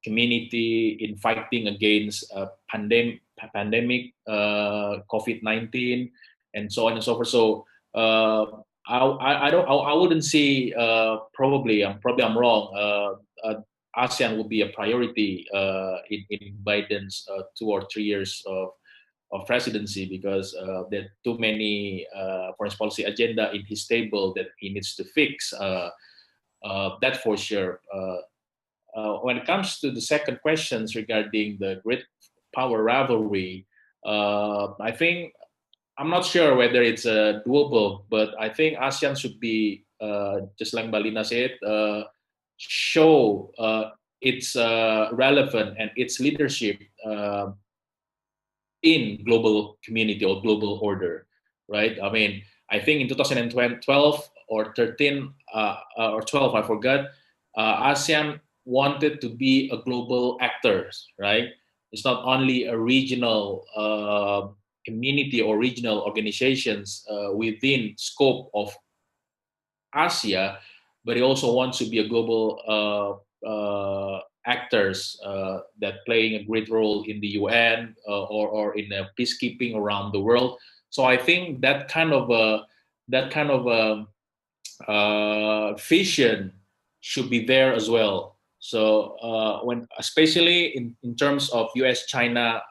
community in fighting against pandemic COVID-19 and so on and so forth. So I wouldn't see probably I'm wrong. ASEAN will be a priority in Biden's 2 or 3 years of presidency, because there are too many foreign policy agenda in his table that he needs to fix. That for sure. When it comes to the second questions regarding the great power rivalry, I think I'm not sure whether it's doable, but I think ASEAN should be, just like Balina said, show its relevant and its leadership in global community or global order, right? I mean, I think in 2012 or 13 or 12, I forgot, ASEAN wanted to be a global actor, right? It's not only a regional community or regional organizations within scope of Asia, but it also wants to be a global actors that playing a great role in the UN or in peacekeeping around the world. So I think that kind of vision should be there as well. So when especially in terms of US-China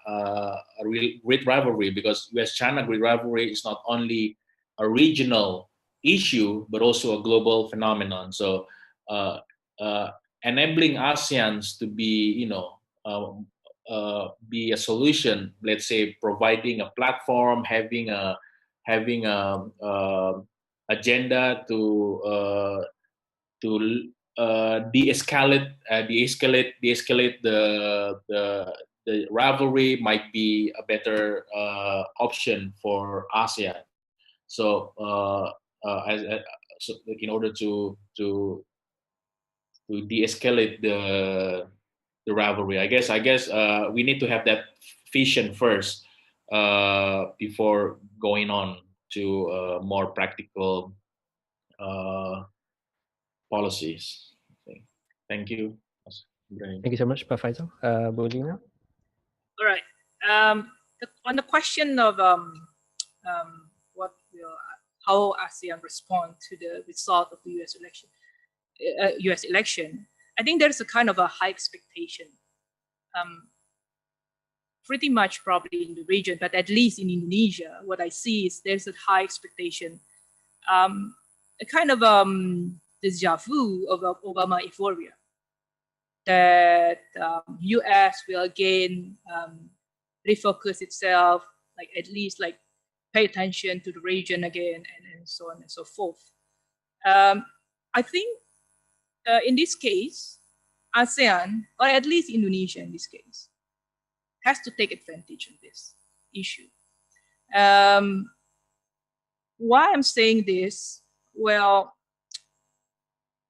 great rivalry, because US-China great rivalry is not only a regional issue but also a global phenomenon. So enabling ASEANs to be be a solution, let's say providing a platform, having a agenda to de-escalate the rivalry might be a better option for ASEAN. So so in order to de-escalate the rivalry, I guess we need to have that vision first before going on to more practical policies. Okay. Thank you. Thank you so much, Pak Faisal. Bolina? All right. On the question of how ASEAN respond to the result of the US election, US election, I think there's a kind of a high expectation, pretty much probably in the region, but at least in Indonesia, what I see is there's a high expectation, a kind of deja vu of Obama euphoria, that US will again refocus itself, like at least like pay attention to the region again, and so on and so forth. I think in this case, ASEAN, or at least Indonesia in this case, has to take advantage of this issue. Why I'm saying this? Well,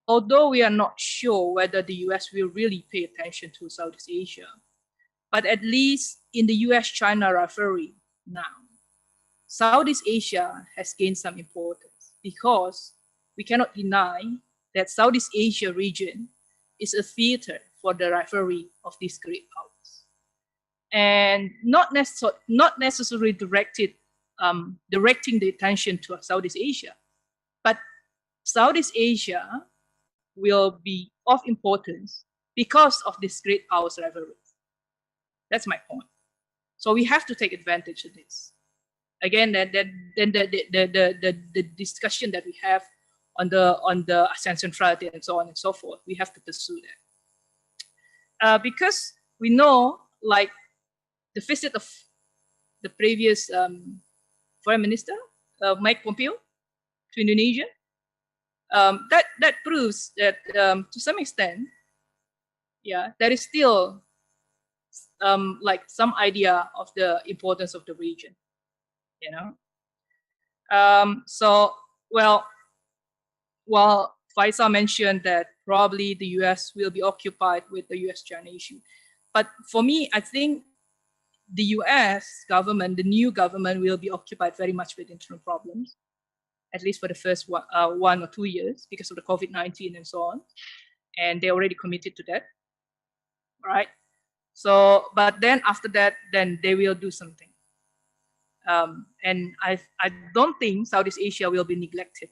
although we are not sure whether the US will really pay attention to Southeast Asia, but at least in the US-China rivalry now, Southeast Asia has gained some importance, because we cannot deny that Southeast Asia region is a theater for the rivalry of these great powers, and not necessarily directing the attention to Southeast Asia, but Southeast Asia will be of importance because of this great powers rivalry. That's my point. So we have to take advantage of this. Again, the discussion that we have on the ASEAN Centrality and so on and so forth, we have to pursue that. Because we know, like, the visit of the previous Foreign Minister, Mike Pompeo, to Indonesia, that proves that to some extent, yeah, there is still like some idea of the importance of the region, you know. So, well, Faisal mentioned that probably the US will be occupied with the US-China issue. But for me, I think the US government, the new government, will be occupied very much with internal problems, at least for the first 1 or 2 years, because of the COVID-19 and so on. And they already committed to that, right? So, but then after that, then they will do something. And I don't think Southeast Asia will be neglected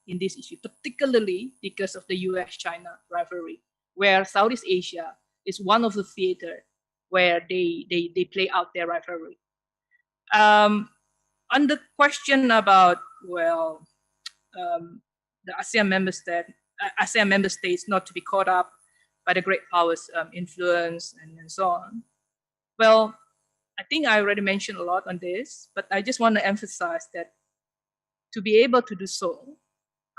in this issue, particularly because of the US-China rivalry, where Southeast Asia is one of the theater where they play out their rivalry. On the question about, well, the ASEAN member states not to be caught up by the great powers' influence and so on. Well, I think I already mentioned a lot on this, but I just want to emphasize that to be able to do so,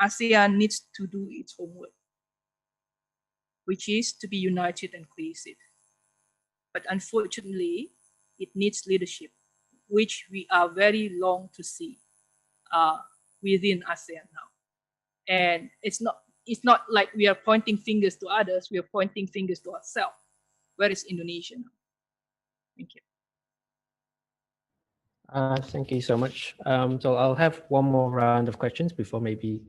ASEAN needs to do its homework, which is to be united and cohesive. But unfortunately, it needs leadership, which we are very long to see within ASEAN now. And it's not like we are pointing fingers to others, we are pointing fingers to ourselves. Where is Indonesia now? Thank you. Thank you so much. So I'll have one more round of questions before maybe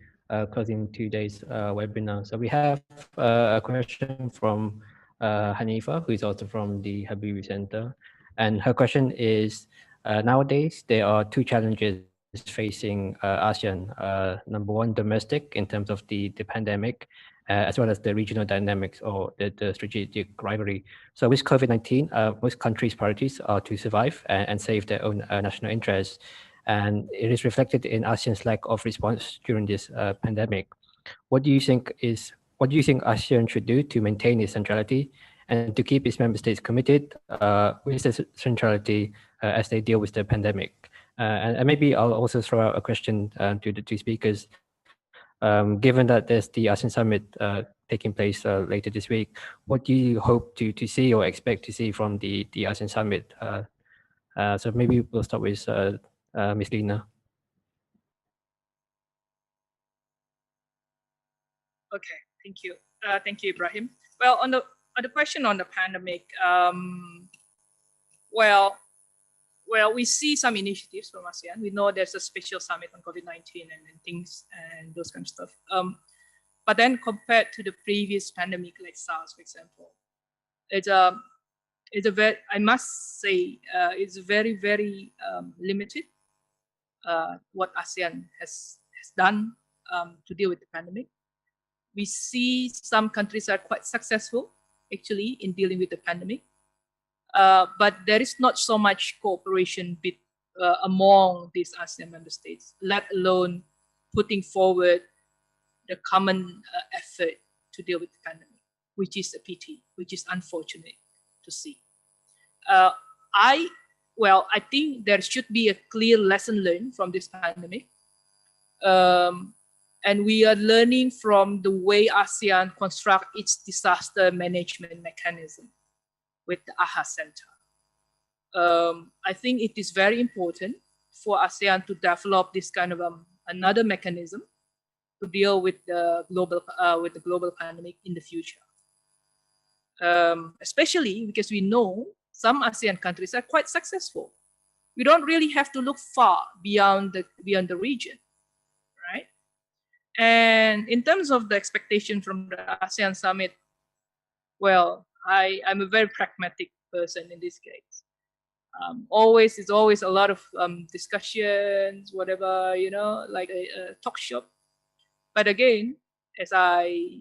closing today's webinar. So we have a question from Hanifa, who is also from the Habibie Center. And her question is, nowadays, there are two challenges facing ASEAN. Number one, domestic in terms of the pandemic, as well as the regional dynamics or the strategic rivalry. So with COVID-19, most countries' priorities are to survive and save their own national interests. And it is reflected in ASEAN's lack of response during this pandemic. What do you think ASEAN should do to maintain its centrality and to keep its member states committed with the centrality as they deal with the pandemic? And maybe I'll also throw out a question to the two speakers. Given that there's the ASEAN Summit taking place later this week, what do you hope to see or expect to see from the ASEAN Summit? So maybe we'll start with Ms. Lina. Okay, thank you. Thank you, Ibrahim. Well, on the question on the pandemic, well, we see some initiatives from ASEAN. We know there's a special summit on COVID-19 and things and those kind of stuff. But then compared to the previous pandemic, like SARS, for example, it's a very, I must say, it's very, very limited what ASEAN has done to deal with the pandemic. we see some countries are quite successful actually in dealing with the pandemic, but there is not so much cooperation among these ASEAN member states, let alone putting forward the common effort to deal with the pandemic, which is a pity, which is unfortunate to see. I think there should be a clear lesson learned from this pandemic. And we are learning from the way ASEAN construct its disaster management mechanism with the AHA Center. I think it is very important for ASEAN to develop this kind of another mechanism to deal with the global pandemic in the future. Especially because we know some ASEAN countries are quite successful. We don't really have to look far beyond the region, right? And in terms of the expectation from the ASEAN summit, well, I'm a very pragmatic person in this case. It's always a lot of discussions, whatever, like a talk shop. But again, as I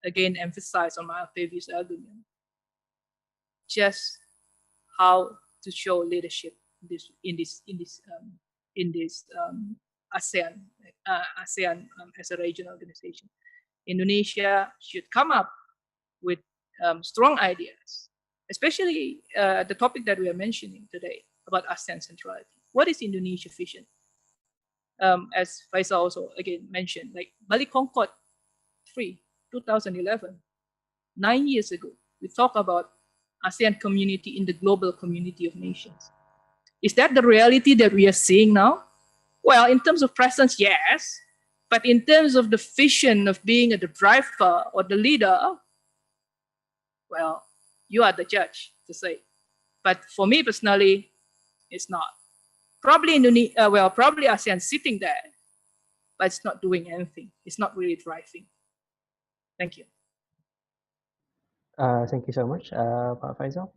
again emphasize on my previous argument, just how to show leadership in this ASEAN as a regional organization. Indonesia should come up with strong ideas, especially the topic that we are mentioning today about ASEAN centrality. What is Indonesia's vision? As Faisal also again mentioned, like Bali Concord 3, 2011, 9 years ago, we talked about ASEAN community in the global community of nations. Is that the reality that we are seeing now? Well, in terms of presence, yes. But in terms of the vision of being the driver or the leader, well, you are the judge to say. But for me personally, it's not. Probably probably ASEAN sitting there, but it's not doing anything. It's not really driving. Thank you. Thank you so much, Pak Faisal.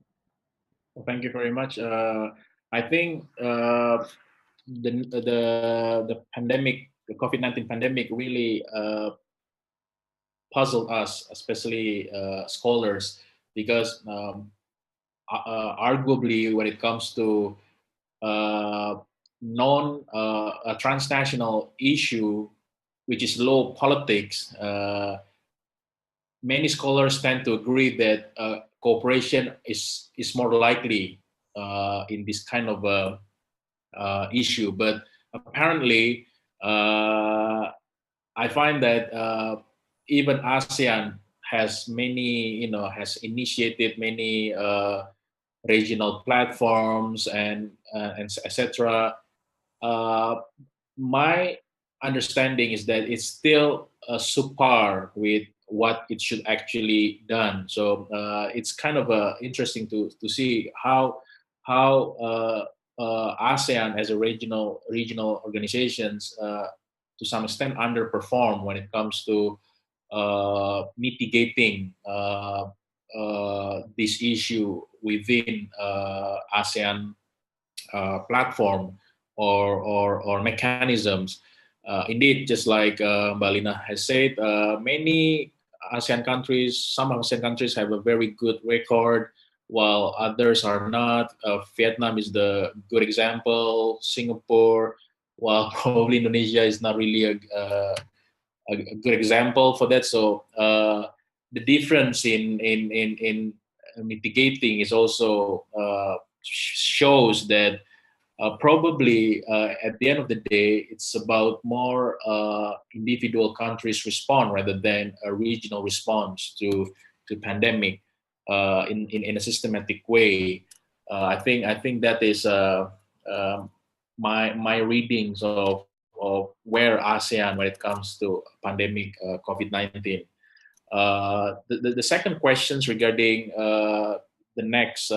Thank you very much. I think the pandemic, the COVID-19 pandemic, really puzzled us, especially scholars, because arguably, when it comes to a transnational issue, which is law politics, many scholars tend to agree that cooperation is more likely in this kind of issue. But apparently, I find that even ASEAN has initiated many regional platforms and etc. My understanding is that it's still subpar with what it should actually done. So it's kind of interesting to see how ASEAN as a regional organizations to some extent underperform when it comes to mitigating this issue within ASEAN platform or mechanisms. Indeed, just like Mbak Lina has said, many ASEAN countries, some ASEAN countries have a very good record, while others are not. Vietnam is the good example. Singapore, while probably Indonesia is not really a good example for that. So the difference in mitigating is also shows that probably at the end of the day, it's about more individual countries respond rather than a regional response to pandemic in a systematic way. I think that is my readings of where ASEAN when it comes to pandemic COVID-19. The second questions regarding the next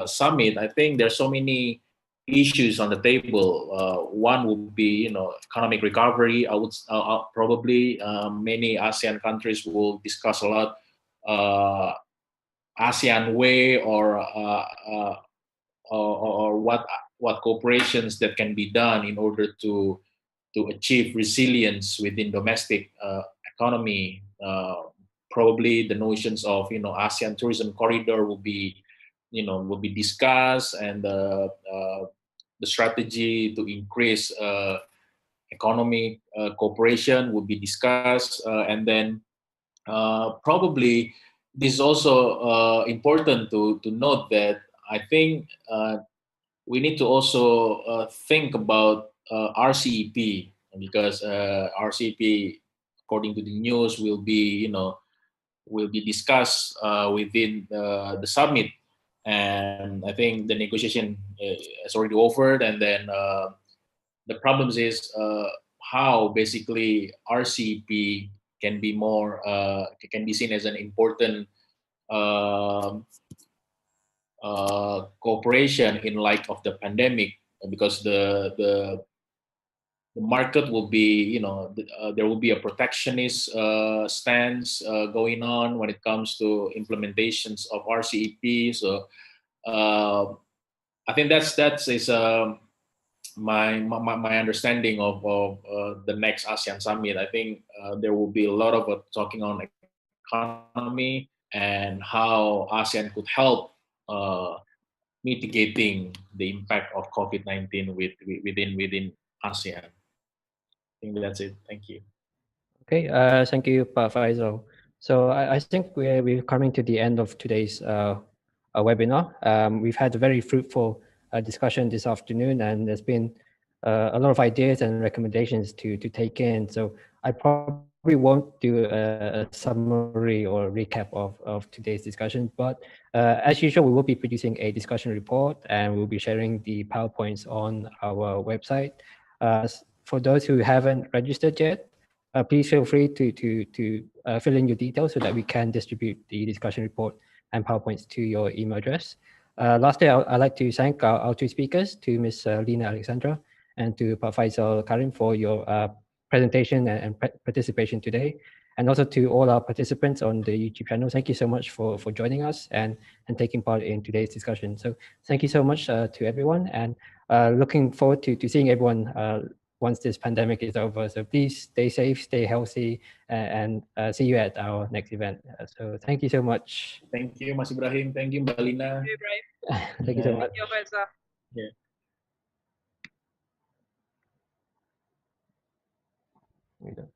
summit, I think there's so many issues on the table. One would be, economic recovery. I would probably many ASEAN countries will discuss a lot ASEAN way or what cooperations that can be done in order to achieve resilience within domestic economy. Probably the notions of ASEAN tourism corridor will be discussed, and the strategy to increase economic cooperation will be discussed, and then probably this is also important to note that I think we need to also think about RCEP, because RCEP, according to the news, will be discussed within the summit, and I think the negotiation is already over. And then the problems is how basically RCEP can be more can be seen as an important cooperation in light of the pandemic, because the market will be, there will be a protectionist stance going on when it comes to implementations of RCEP. So I think that is my understanding of the next ASEAN summit. I think there will be a lot of talking on economy and how ASEAN could help mitigating the impact of COVID-19 within ASEAN. I think that's it. Thank you. Okay, thank you, Pak Faisal. So I think we're coming to the end of today's webinar. We've had a very fruitful discussion this afternoon, and there's been a lot of ideas and recommendations to take in. So I probably won't do a summary or recap of today's discussion, but as usual, we will be producing a discussion report, and we'll be sharing the PowerPoints on our website. For those who haven't registered yet, please feel free to fill in your details so that we can distribute the discussion report and PowerPoints to your email address. Lastly, I'd like to thank our two speakers, to Ms. Lina Alexandra and to Pak Faisal Karim, for your presentation and participation today. And also to all our participants on the YouTube channel, thank you so much for joining us and taking part in today's discussion. So thank you so much to everyone, and looking forward to seeing everyone once this pandemic is over. So please stay safe, stay healthy, and see you at our next event. So thank you so much. Thank you, Mas Ibrahim. Thank you, Mbak Lina. Thank you, Ibrahim. Thank you so much. Thank you, Faisal. Yeah. We done.